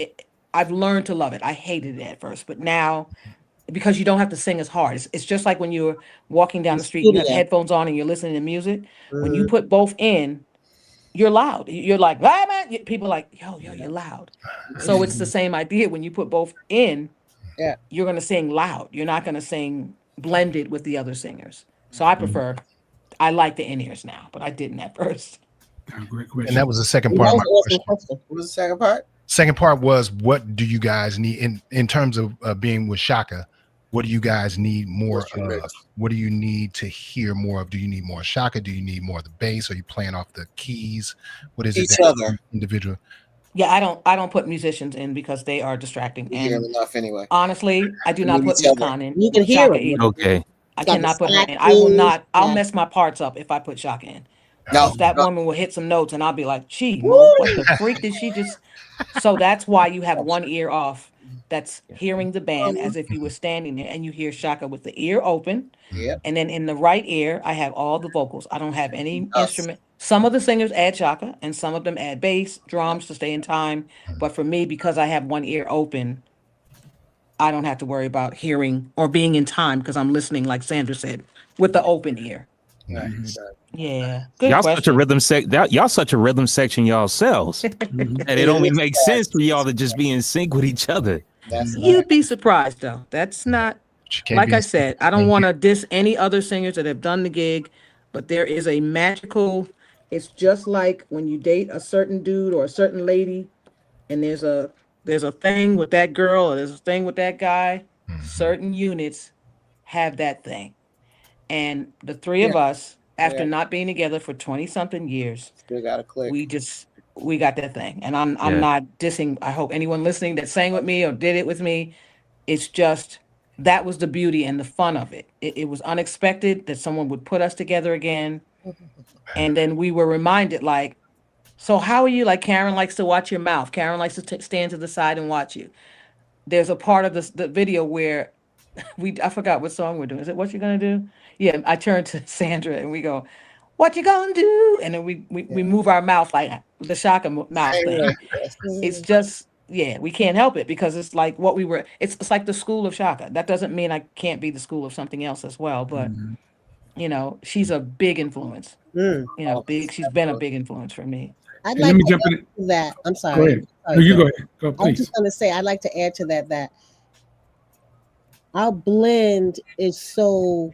I've learned to love it. I hated it at first, but now because you don't have to sing as hard. It's just like when you're walking down the street, you have headphones on and you're listening to music. When you put both in, you're loud. You're like, ah, man. People are like, yo, you're loud. So it's the same idea. When you put both in, you're going to sing loud. You're not going to sing blended with the other singers. So I like the in-ears now, but I didn't at first. Great question. And that was the second part of my question. What was the second part? Second part was, what do you guys need in terms of being with CHAKA? What do you guys need more of? What do you need to hear more of? Do you need more CHAKA? Do you need more of the bass? Are you playing off the keys? What is Each it? other. Individual. Yeah, I don't put musicians in because they are distracting. You hear them enough anyway. Honestly, I do not put Con in. You can hear CHAKA them. either. Okay. I cannot put her in. I will not. I'll mess my parts up if I put CHAKA in. No, That woman will hit some notes and I'll be like, gee, Mo, what the freak did she just? So that's why you have one ear off. That's hearing the band as if you were standing there, and you hear CHAKA with the ear open. Yep. And then in the right ear, I have all the vocals. I don't have any instrument. Some of the singers add CHAKA and some of them add bass, drums to stay in time. But for me, because I have one ear open, I don't have to worry about hearing or being in time because I'm listening, like Sandra said, with the open ear. Nice. Yeah. Good Y'all question. such a rhythm y'all such a rhythm section yourselves. And it only makes sense for y'all to just be in sync with each other. You'd be surprised though. That's not, like I said, I don't want to diss any other singers that have done the gig, but there is a magical, it's just like when you date a certain dude or a certain lady, and there's a thing with that girl or there's a thing with that guy. Certain units have that thing. And the three of us, after not being together for 20 something years, still got to click. We got that thing. And I'm not dissing. I hope anyone listening that sang with me or did it with me, it's just, that was the beauty and the fun of it. It was unexpected that someone would put us together again. And then we were reminded, like, so how are you? Like, Karen likes to watch your mouth. Karen likes to stand to the side and watch you. There's a part of the video where I forgot what song we're doing. Is it What You Gonna Do? Yeah, I turn to Sandra and we go, what you gonna do? And then we move our mouth like the CHAKA mouth thing. It's just, we can't help it because it's like what we were, it's like the school of CHAKA. That doesn't mean I can't be the school of something else as well, but you know, she's a big influence. You know, she's been a big influence for me. I'd like to add to that. I'm sorry. Go ahead. No, you go ahead. Go, please. I'm just going to say, I'd like to add to that our blend is so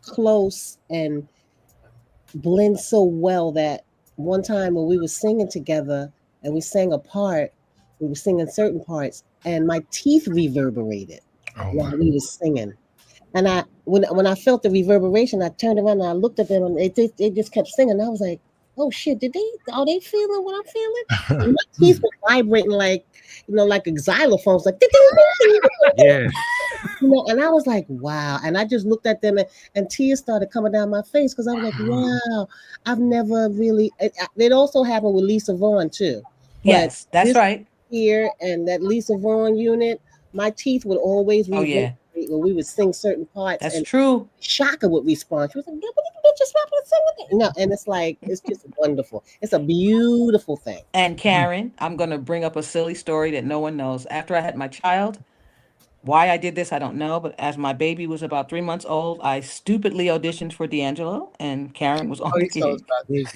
close and blends so well that one time when we were singing together and we sang a part, we were singing certain parts, and my teeth reverberated while we were singing. And when I felt the reverberation, I turned around and I looked at them, and they just kept singing. I was like, "Oh shit! Are they feeling what I'm feeling?" And my teeth were vibrating like, like a xylophone, like, yeah. And I was like, "Wow!" And I just looked at them, and tears started coming down my face because I was like, "Wow! I've never really." It also happened with Lisa Vaughan too. Yes, that's right. Here and that Lisa Vaughan unit, my teeth would always reverberate when we would sing certain parts. That's true. CHAKA would respond. She was like, "What did you bitches sing?" No, and it's like, it's just wonderful. It's a beautiful thing. And Karen, I'm gonna bring up a silly story that no one knows. After I had my child, why I did this, I don't know, but as my baby was about 3 months old, I stupidly auditioned for D'Angelo, and Karen was on the gig.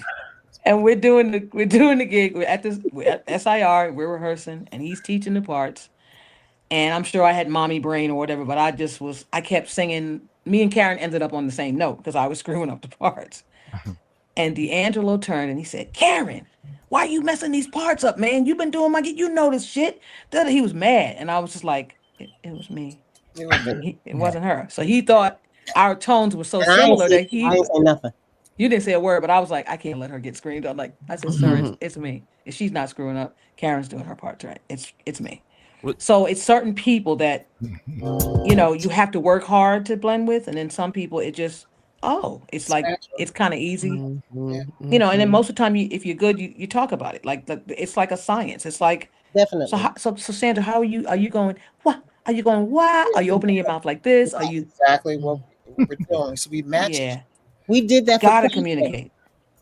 And we're doing the gig. We're at SIR. We're rehearsing, and he's teaching the parts. And I'm sure I had mommy brain or whatever, but I kept singing. Me and Karen ended up on the same note because I was screwing up the parts. And D'Angelo turned and he said, "Karen, why are you messing these parts up, man? You've been doing my gig. You know this shit." He was mad, and I was just like, "It was me. It wasn't her." So he thought our tones were so similar that I didn't say nothing. You didn't say a word, but I was like, I can't let her get screened on. Like I said, sir, it's me. If she's not screwing up, Karen's doing her part right. It's me. So it's certain people that you have to work hard to blend with, and then some people it just it's like it's kind of easy. And then most of the time, if you're good, you talk about it. Like it's like a science. It's like Definitely. So Sandra, how are you? Are you going? What? Are you going? What? Are you opening your mouth like this? Are you exactly what we're doing? So we match. Yeah. We did that. Gotta communicate.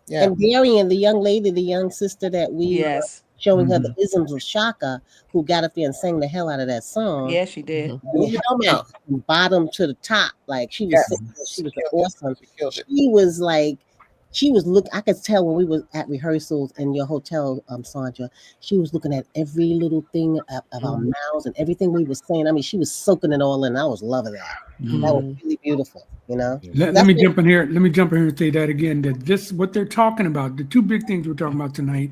Yeah. And Darian, the young lady, the young sister that we were showing her the isms of Chaka, who got up there and sang the hell out of that song. Yeah, she did. From bottom to the top, like she was. She was awesome. She was I could tell when we were at rehearsals in your hotel, Sandra, she was looking at every little thing of our mouths and everything we were saying. I mean, she was soaking it all in. I was loving that. That was really beautiful, Let me jump in here. Let me jump in here and say that again. That this what they're talking about. The two big things we're talking about tonight: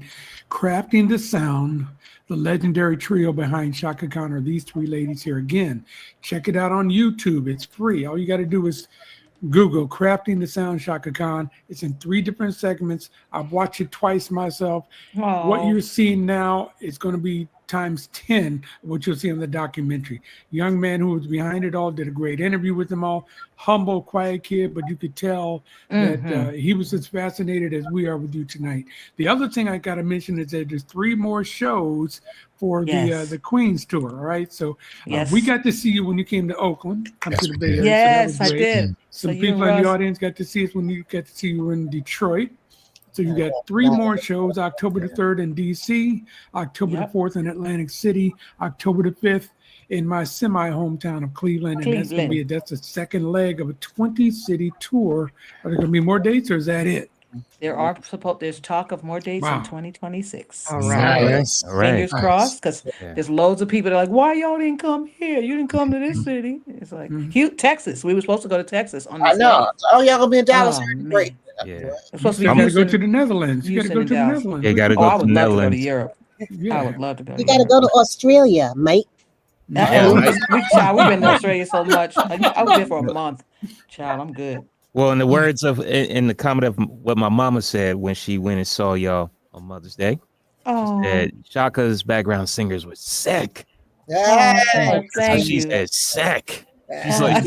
crafting the sound. The legendary trio behind CHAKA Khan are these three ladies here. Again, check it out on YouTube. It's free. All you got to do is Google Crafting the Sound CHAKA Khan. It's in 3 different segments. I've watched it twice myself. What you're seeing now is going to be times 10 of what you'll see in the documentary. Young man who was behind it all did a great interview with them all. Humble, quiet kid, but you could tell that he was as fascinated as we are with you tonight. The other thing I got to mention is that there's 3 more shows for the Queens tour. All right, so we got to see you when you came to Oakland. Come to the Bay Area. Yes, so I did. Some people in the audience got to see us when you got to see you in Detroit. So you got 3 more shows: October the 3rd in DC, October the 4th in Atlantic City, October the 5th in my semi-hometown of Cleveland. And that's going to be that's the second leg of a 20-city tour. Are there going to be more dates, or is that it? There's talk of more dates in 2026. All right. Fingers crossed, because there's loads of people that are like, why y'all didn't come here? You didn't come to this city. It's like Texas. We were supposed to go to Texas on this. I know. Oh, y'all gonna be in Dallas? Great. Yeah. It's supposed to be. You got to go to the Netherlands. You got to go to the Netherlands. You got to go to the Netherlands. I would love to go to Europe. I would love to go. You got to go to Australia, mate. We've been to Australia so much. I was there for a month. Child, I'm good. Well, in the words of in the comment of what my mama said when she went and saw y'all on Mother's Day, she said Chaka's background singers were sick. Thank she you. said sick. She's like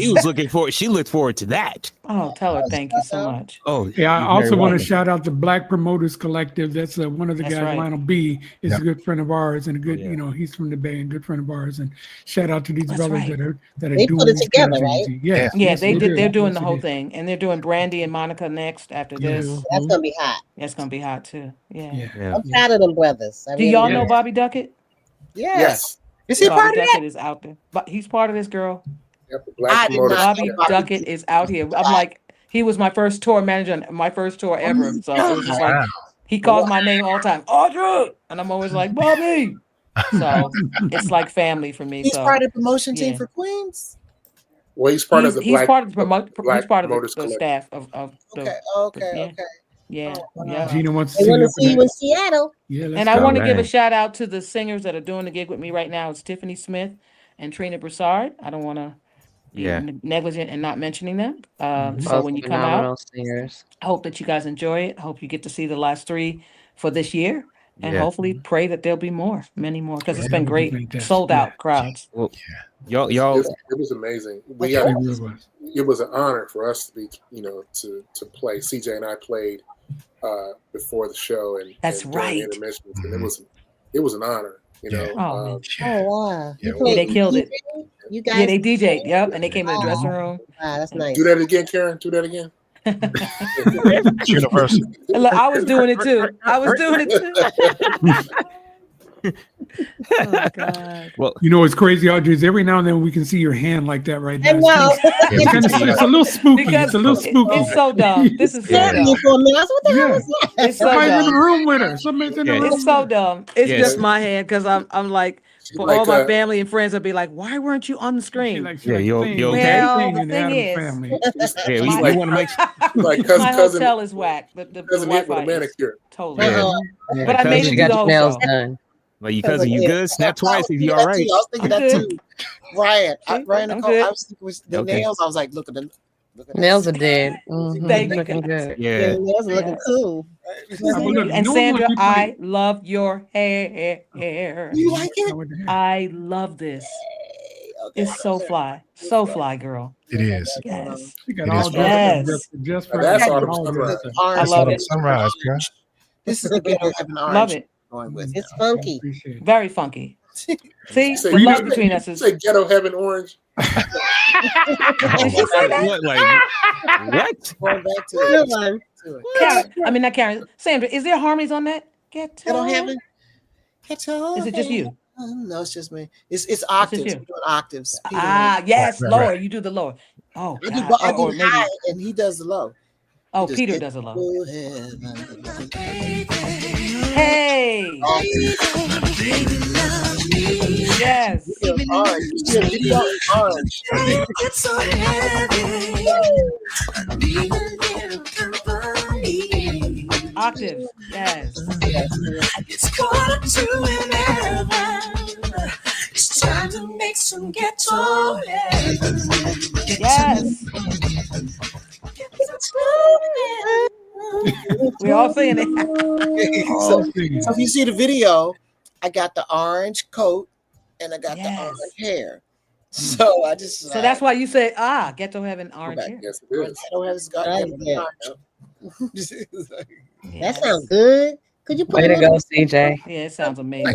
she looked forward to that. Oh, tell her thank you so much. Oh, yeah. I also want to shout out the Black Promoters Collective. That's one of the guys, right. Lionel B, is a good friend of ours and a good, he's from the Bay and good friend of ours. And shout out to these brothers that are they doing put it together, right? Yeah, they did. They're doing the whole thing, and they're doing Brandy and Monica next after this. That's gonna be hot. That's gonna be hot too. Yeah. I'm proud of them brothers. Do y'all know Bobby Duckett? Yes. Is he part of Duckett that? is out there, but he's part of this girl. Bobby Duckett is out here. I'm like, he was my first tour manager, my first tour ever. So it was just like, he calls my name all the time, Audrey, and I'm always like, Bobby. So it's like family for me. He's part of the promotion team for Queens. Well, he's part of the he's part of the staff of the. Okay. Yeah. Gina wants to see you in Seattle. Yeah, and I want to give a shout out to the singers that are doing the gig with me right now. It's Tiffany Smith and Trina Broussard. I don't want to be negligent and not mentioning them. So when you come out, I hope that you guys enjoy it. I hope you get to see the last 3 for this year, and hopefully pray that there'll be many more, because it's been great, sold out crowds. Well, y'all, it was amazing. It was an honor for us to be, to play. CJ and I played before the show, and that's right. Intermissions, and it was an honor. Oh wow! They killed it. You guys, they DJ'd. Yep, and they came in the dressing room. Wow, that's nice. Do that again, Karen. Do that again. Universal. Look, I was doing it too. Oh God! Well, it's crazy, Audrey. Is every now and then we can see your hand like that right now. I know. It's a little spooky. It's a little spooky. It's so dumb. This is so dumb. What the hell is that? It's so dumb. in the room with her. Somebody's in the room. It's so dumb. It's just my hand, because I'm like, for all my family and friends, I'd be like, why weren't you on the screen? You okay? Well, the thing is, we want to make sure. My hotel is whack. The Wi-Fi manicure. Totally. But I made it through the whole show. Like, your cousin, you good? Snap twice if you all right. I was thinking that too. Ryan, I was thinking with the nails. I was like, look at them. Nails are dead. Thank you. Looking good. Yeah, nails are looking cool. And Sandra, I love your hair. You like it? I love this. Okay. It's so fly. So fly, girl. It is. Yes. She got It all is dressed up just for That's all autumn sunrise. dressed up. I Orange. love Autumn it. sunrise, girl. This is the ghetto heaven orange. Love it. Going with It's now. funky. Appreciate it. Very funky. See, Say- the you love say- between you us is. say ghetto heaven orange. Did you say that? What, like what? Going back to Good it. one. To it. Karen, I mean not Karen. Sandra, is there harmonies on that? Ghetto heaven. Ghetto Is it just you? No, it's just me. It's octaves. you. We're doing octaves. Peter Yes, Right, lower. right. You do the lower. Oh, I God. do, I Or do maybe. high, and he does the low. Oh, He Peter just does a low. go ahead. Hey. Yes. Orange. Video orange. It's so heavy. Being a little company. Octaves. Yes. It's 11:45. It's time to make some ghetto heaven. Yes. We're all saying it. so if you see the video, I got the orange coat and I got the Yes. orange hair. So I just So that's why you say, ghetto heaven orange hair. Yes, it is. I don't have this got Right, yeah. orange. That sounds good. Could you put Way a to little, go, CJ. Yeah, it sounds just amazing. a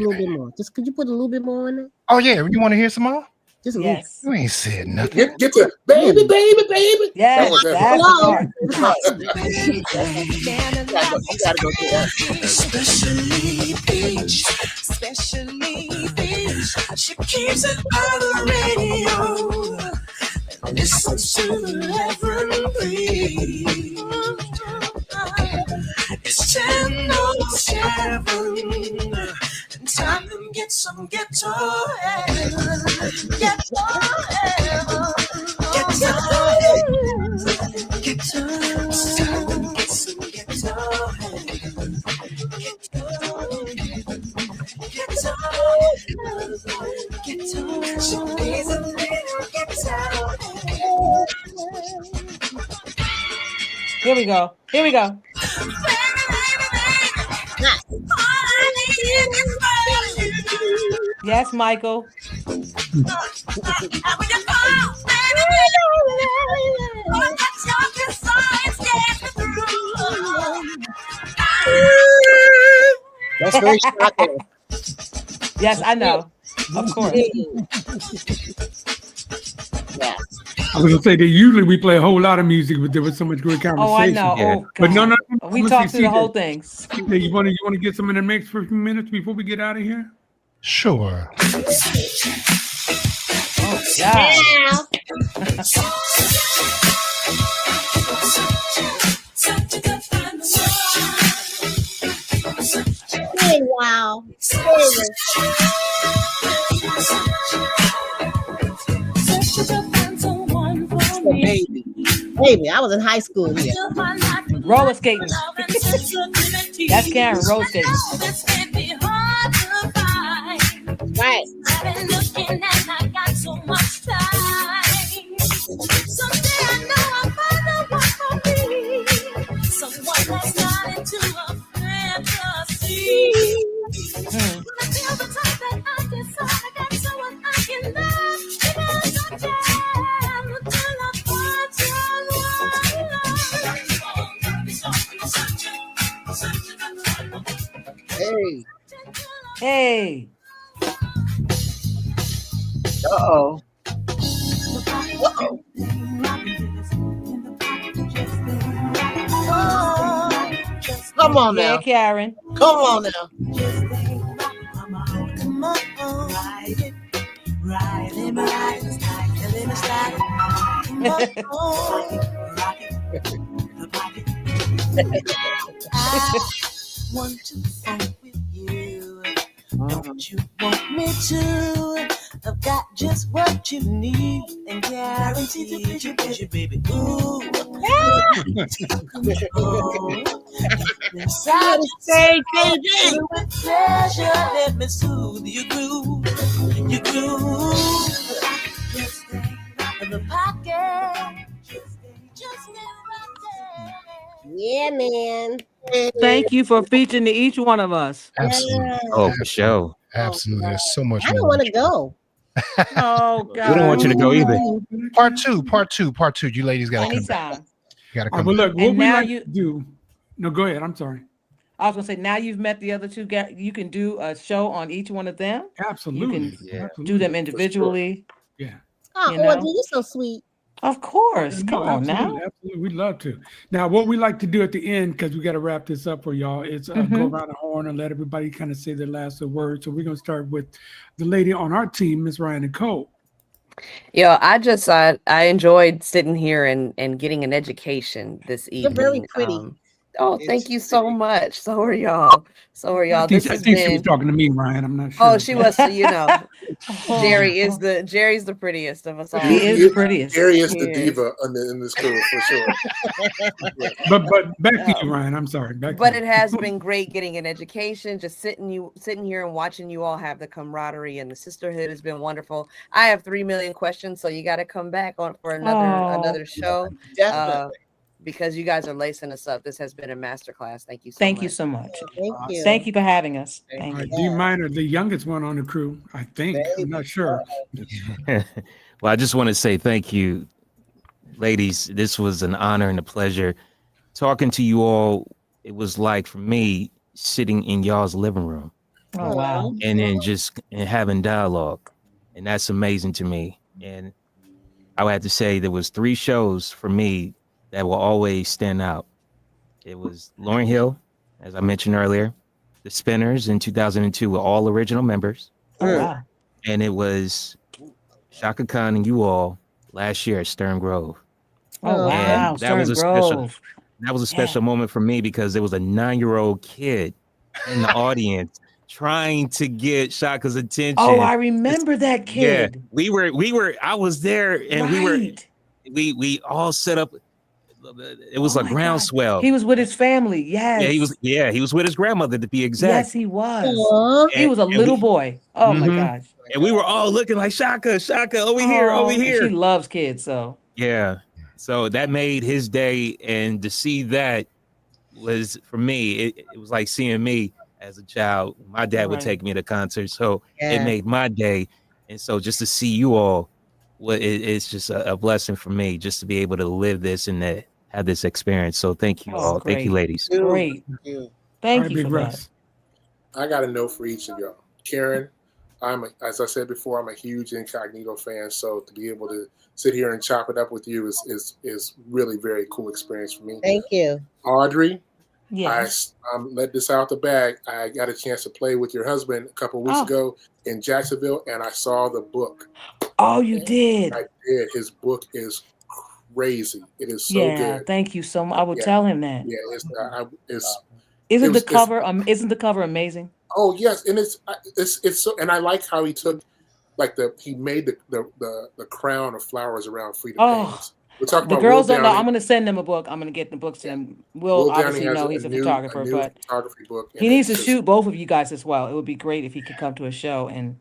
little bit more? Just could you put a little bit more in it? Oh yeah, you want to hear some more? Just a little. Yes. You ain't said nothing. Get to baby, baby, baby. Yes, That was that's that. the part. You gotta go through that. Especially beach. She keeps it on the radio. Listen to the Reverend Breeze. It's 10:07. Time to get some ghetto heaven. Ghetto heaven. Ghetto heaven. Ghetto heaven. Get some ghetto heaven. Ghetto heaven. Ghetto heaven. Ghetto heaven. She plays a little ghetto Here we go. Here we go. Yes, Michael. That's very shocking. Yes, I know. Of course. Yeah. I was gonna say that usually we play a whole lot of music, but there was so much great conversation. Oh, I know. Yeah. Oh, God. But no. We Let's talked see, through the CJ. whole thing. CJ, you want to get some in the mix for a few minutes before we get out of here? Sure. Oh, God. Hey, wow. Baby, I was in high school here. Roller skating. That's Karen, roller skating. Right. Hey. Hey. Uh-oh. Come on Yeah, now. Karen. Come on now. Want to funk with you. Don't you want me to? I've got just what you need and guaranteed to please you, baby. Ooh. Inside Say, KJ. with pleasure, let me soothe your groove. Your groove. The pocket. Yeah, man. Thank you for featuring each one of us. Absolutely. Yeah. Oh, for sure. Absolutely. There's so much I don't more. want to go. Oh, We don't want you to go either. Part two. You ladies got to come back. Anytime. Got to All right, come well, back. look, what And we now like you- to do. No, go ahead. I'm sorry. I was gonna say, now you've met the other two guys, you can do a show on each one of them. Absolutely. Yeah. Do them individually. Yeah. Oh, You know? Audrey, you're so sweet. Of course. No, Come on absolutely, now. absolutely. We'd love to. Now, what we like to do at the end, because we got to wrap this up for y'all, is go around the horn and let everybody kind of say their last word. So we're going to start with the lady on our team, Miss Ryan Nicole. Yeah, I enjoyed sitting here and getting an education this You're evening. very pretty. Thank you so much. So are y'all. I think she was talking to me, Ryan. I'm not sure. Oh, she was. Jerry's the prettiest of us all. He is the prettiest. Jerry is He the is. diva in this crew for sure. But back to you, Ryan. I'm sorry. But it has been great getting an education, just sitting here and watching you all have the camaraderie, and the sisterhood has been wonderful. I have 3 million questions, so you got to come back on for another show. Definitely. Because you guys are lacing us up. This has been a masterclass. Thank you so much. Thank you so much. Thank you. Thank you for having us. All Thank right, you. D Minor, the youngest one on the crew, I think. I'm not sure. Well, I just want to say thank you, ladies. This was an honor and a pleasure talking to you all. It was like, for me, sitting in y'all's living room Oh, wow. and then just having dialogue. And that's amazing to me. And I would have to say there was 3 shows for me that will always stand out. It was Lauryn Hill, as I mentioned earlier, the Spinners in 2002 were all original members. Oh, wow. And it was Chaka Khan and you all last year at Stern Grove. Oh, And wow. that was a Stern special Grove. that was a special moment for me because there was a 9-year-old kid in the audience trying to get Shaka's attention. Oh, I remember that kid. Yeah, I was there and Right. we all set up. It was Oh a my groundswell. He was with his family. Yes. Yeah, he was with his grandmother, to be exact. Yes, he was. Aw. He was a little boy. Oh my gosh. And we were all looking like Shaka, over here, over and here. She loves kids, so. Yeah. So that made his day, and to see that was, for me, it was like seeing me as a child. My dad would Right. take me to concerts, so it Yeah. made my day. And so just to see you all, it's just a blessing for me, just to be able to live this and to have this experience. So thank you Oh, all. Thank you, great. ladies. Great. You. Thank All right, you Big for that. Russ. I got a note for each of y'all. Karen, as I said before, I'm a huge Incognito fan. So to be able to sit here and chop it up with you is really very cool experience for me. Thank you. Audrey, Yes. I let this out the bag. I got a chance to play with your husband a couple of weeks ago in Jacksonville, and I saw the book. Oh, you did. I did. His book is crazy. It is so Yeah. good. Thank you so much. I would Yeah. tell him that. Yeah, Isn't was- the cover isn't the cover amazing? oh yes, and it's so, and I like how he took he made the crown of flowers around Frida Oh, Payne's. We're talking The about girls Will don't know. Downey. I'm going to send them a book. I'm going to get the books to them. Will Will Downey obviously has know he's a photographer, new but photography book. he needs to shoot both of you guys as well. It would be great if he could come to a show and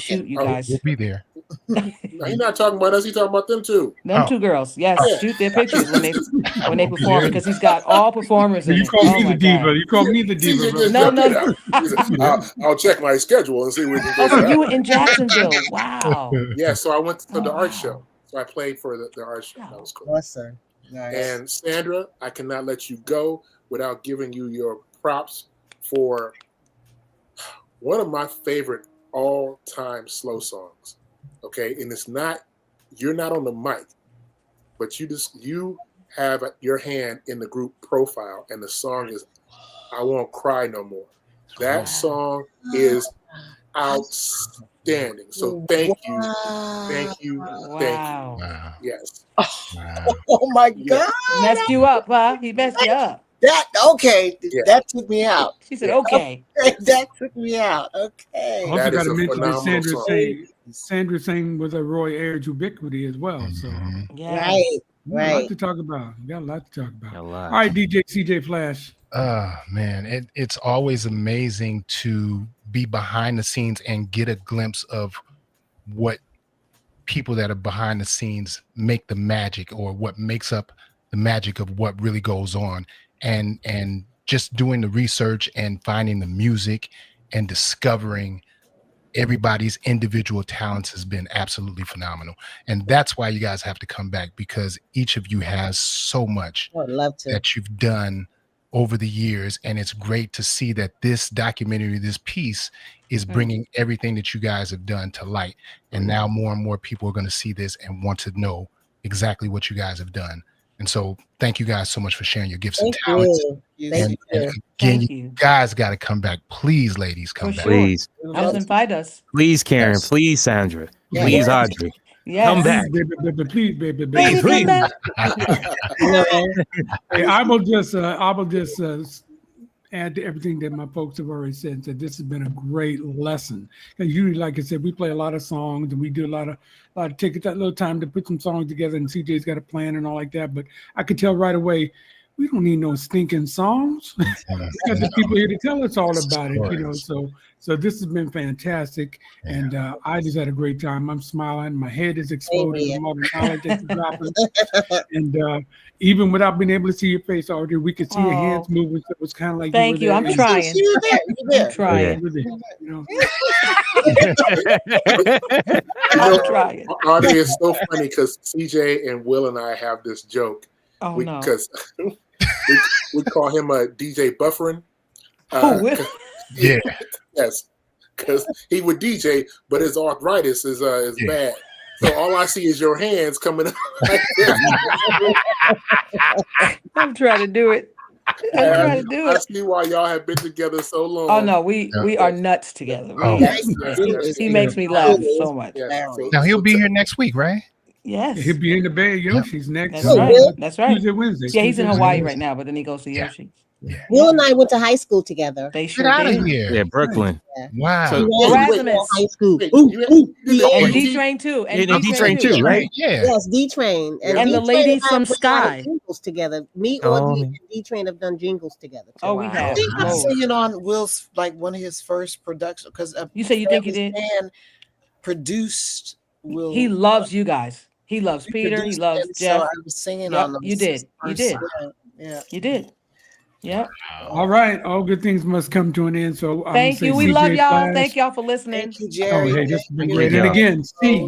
shoot you guys. We'll be there. He's not talking about us. He's talking about them too. Them 2 girls, yes, Yeah. shoot their pictures when they perform because he's got all performers in You it. call me Oh my the diva. God. You call me the diva. CJ bro. just No, jumped no. in. He said, I'll check my schedule and see where we can Oh, go. so you were in Jacksonville. Wow. Yeah, so I went to the art wow. show. So I played for the art show. That was cool. Awesome. Nice. And Sandra, I cannot let you go without giving you your props for one of my favorite all-time slow songs. Okay, and you're not on the mic, but you have your hand in the group profile, and the song is "I Won't Cry No More." That song is outstanding. So thank you. Wow. Wow. Yes. Wow. Oh my God. Messed you up, huh? He messed you up. That took me out. She said, okay. That took me out. Okay. Also That got is to a mention that phenomenal Sandra sang with a Roy Ayers ubiquity as well. So Yeah. Right. we got a lot Right. to talk about. We got a lot to talk about. A lot. All right, DJ CJ Flash. Man, it's always amazing to be behind the scenes and get a glimpse of what people that are behind the scenes make the magic, or what makes up the magic of what really goes on. and just doing the research and finding the music and discovering everybody's individual talents has been absolutely phenomenal. And that's why you guys have to come back, because each of you has so much I'd love to. that you've done over the years. And it's great to see that this documentary, this piece, is bringing everything that you guys have done to light. And now more and more people are going to see this and want to know exactly what you guys have done. And so thank you guys so much for sharing your gifts and talents. And again, you guys got to come back. Please, ladies, come back. Please. Invite us. Please, Karen. Yes. Please, Sandra. Yeah. Please, Audrey. Yes. Come back. Please, baby. Please. Hey, I will just add to everything that my folks have already said, that this has been a great lesson. And usually, like I said, we play a lot of songs and we do a lot of take that little time to put some songs together, and CJ's got a plan and all like that. But I could tell right away, we don't need no stinking songs. We got the people here to tell us all about it, you know. So this has been fantastic, and I just had a great time. I'm smiling, my head is exploding from all the knowledge that's dropping, and even without being able to see your face, Audrey, we could see your hands moving. So it was kind of like thank you. I'm trying. I'm trying. I'm trying. Audrey, it's so funny because CJ and Will and I have this joke. Because we call him a DJ Buffering. Yeah. Yes. Because he would DJ, but his arthritis is bad. So all I see is your hands coming up like this. I'm trying to do it. I see why y'all have been together so long. Oh no, we are nuts together. He makes me laugh so much. Now he'll be here next week, right? Yes. He'll be in the Bay of Yoshi's next. That's right. That's right. Tuesday, Wednesday. Yeah, he's in Hawaii right now, but then he goes to Yoshi. Yeah. Will and I went to high school together. They sure Get out did. of here. Yeah, Brooklyn. Yeah. Wow. So, high school. And D-Train too. And D-Train too, right? Yeah. Yes, D-Train. And the ladies from Sky. Jingles together. Me, Audrey, and D-Train have done jingles together. Oh, we have. I think I'm singing on Will's, like, one of his first productions. Because you say you think you did? Produced Will. He loves you guys. He loves Peter. He loves Jeff. So I was singing on them. You did. You did. Yeah. You did. Yeah. All right. All good things must come to an end. So thank you. We love y'all. Thank y'all for listening. Thank you, Jerry. Oh, hey, this has been great. And again, see,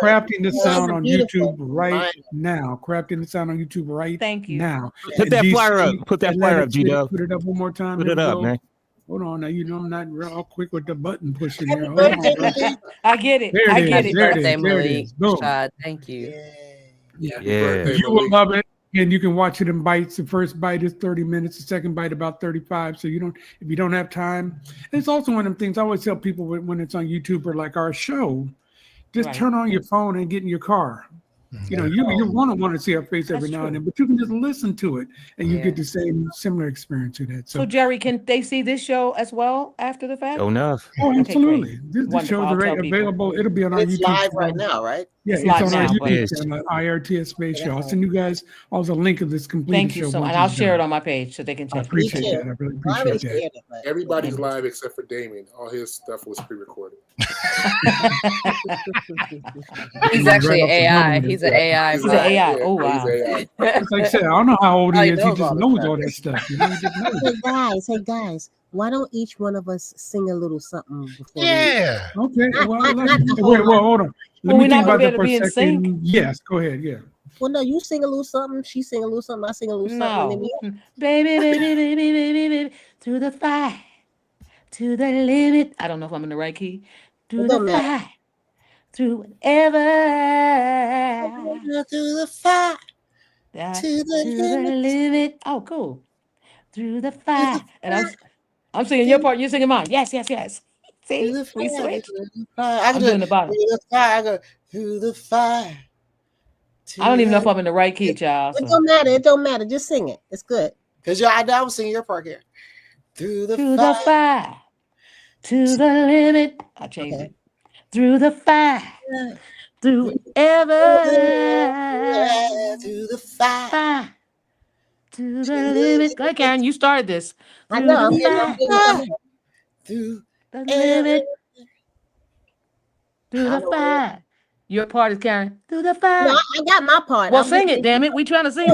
crafting the sound on YouTube right now. Crafting the sound on YouTube right now. Put that flyer up. Put that flyer up, G-Dub. Put it up one more time. Put it up, man. Hold on. Now, you know I'm not real quick with the button pushing here. I get it. There I it get is. it. There it is. Boom. Thank you. Yeah. You will love it. And you can watch it in bites. The first bite is 30 minutes. The second bite about 35. So if you don't have time. And it's also one of them things I always tell people when it's on YouTube or like our show, just turn on your phone and get in your car. You know, you want to see our face every now and then, but you can just listen to it and you get the same similar experience to that. So Jerry, can they see this show as well after the fact? Oh, enough. Oh, absolutely. This show is available. It'll be on our YouTube. It's live right now, right? Yeah, it's on our YouTube channel, IRTS Space Show. I'll send you guys also a link of this complete show. Thank you so much. And I'll share it on my page so they can check it. I appreciate that. I really appreciate that. Everybody's live except for Damien. All his stuff was pre-recorded. He's actually AI. He's an AI. He's an AI. Oh, wow. Like I said, I don't know how old he is. He just knows all that stuff. You know, he just knows. Hey guys, why don't each one of us sing a little something before? Yeah. Okay. Well, hold on. Let me think about that for a second. Yes, go ahead. Yeah. Well, no, you sing a little something. She sing a little something. I sing a little something. No. Baby, through the fire, to the limit. I don't know if I'm in the right key. Through the fire, through whatever. Through the fire, to the limit. Oh, cool. Through the fire. And I'm singing your part. You're singing mine. Yes. See, we switch. I'm doing the bottom. Through the fire, I go through the fire. I don't even know if I'm in the right key, child. It don't matter. It don't matter. Just sing it. It's good. Because I was singing your part here. Through the fire. To the limit. I changed it. Through the fire. Through ever. Through the fire. To the limit. Go ahead, Karen. You started this. I know. Through the limit. Through the fire. Your part is Karen. Through the fire. No, I got my part. Well, sing it, damn it. We trying to sing it.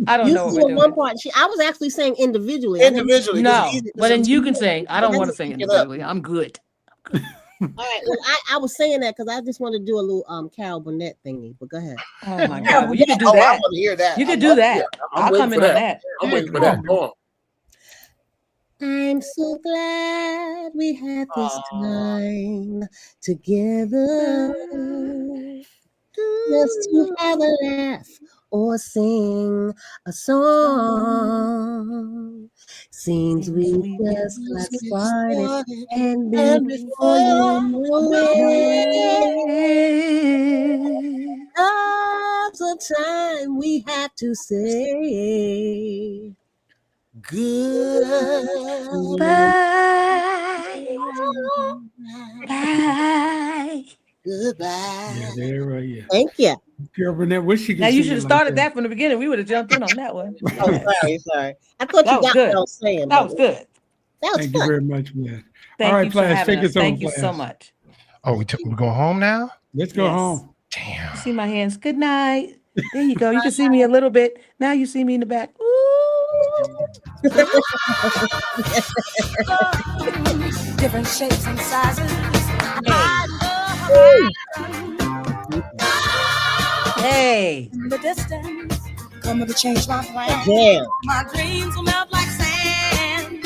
I don't know what we're doing. One part. I was actually saying individually. Individually. No, but then you can sing. I don't want to sing individually. I'm good. All right. Well, I was saying that because I just want to do a little Carol Burnett thingy. But go ahead. Oh my God. Well, you can do that. I want to hear that. You can do that. I'll come in on that. I'm waiting for that. Go on. I'm so glad we had this time together, just to have a laugh or sing a song. Seems we just got started, and before you know it, lots of time we have to say goodbye. Bye. Goodbye. Yeah, there, right. Yeah. Thank you. Carol Burnett, wish she could. Now you should have started that from the beginning. We would have jumped in on that one. Oh, sorry. I thought you got what I was saying. That was good. That was Thank fun. you very much, man. Thank All right, you for Flash, having take us. us home. Thank you Flash. so much. Oh, we're going home now? Let's go home. Damn. See my hands. Good night. There you go. You can see me a little bit. Now you see me in the back. Ooh. Different shapes and sizes. Hey. In the distance, coming to change my plans. Yeah. My dreams will melt like sand.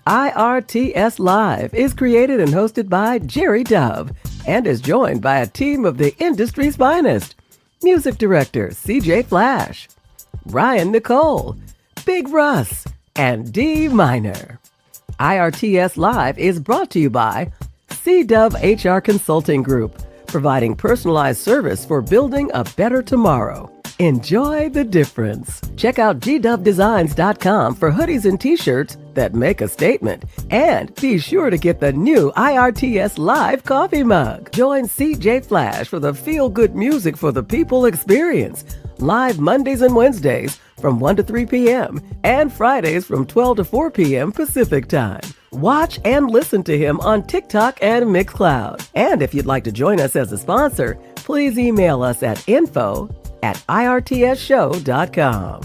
IRTS Live is created and hosted by Jerry Dove and is joined by a team of the industry's finest. Music director CJ Flash, Ryan Nicole, Big Russ, and D Minor. IRTS Live is brought to you by C-Dove HR Consulting Group, providing personalized service for building a better tomorrow. Enjoy the difference. Check out gdovedesigns.com for hoodies and t-shirts that make a statement. And be sure to get the new IRTS Live coffee mug. Join CJ Flash for the feel-good music for the people experience. Live Mondays and Wednesdays from 1 to 3 p.m. and Fridays from 12 to 4 p.m. Pacific Time. Watch and listen to him on TikTok and Mixcloud. And if you'd like to join us as a sponsor, please email us at info@irtsshow.com.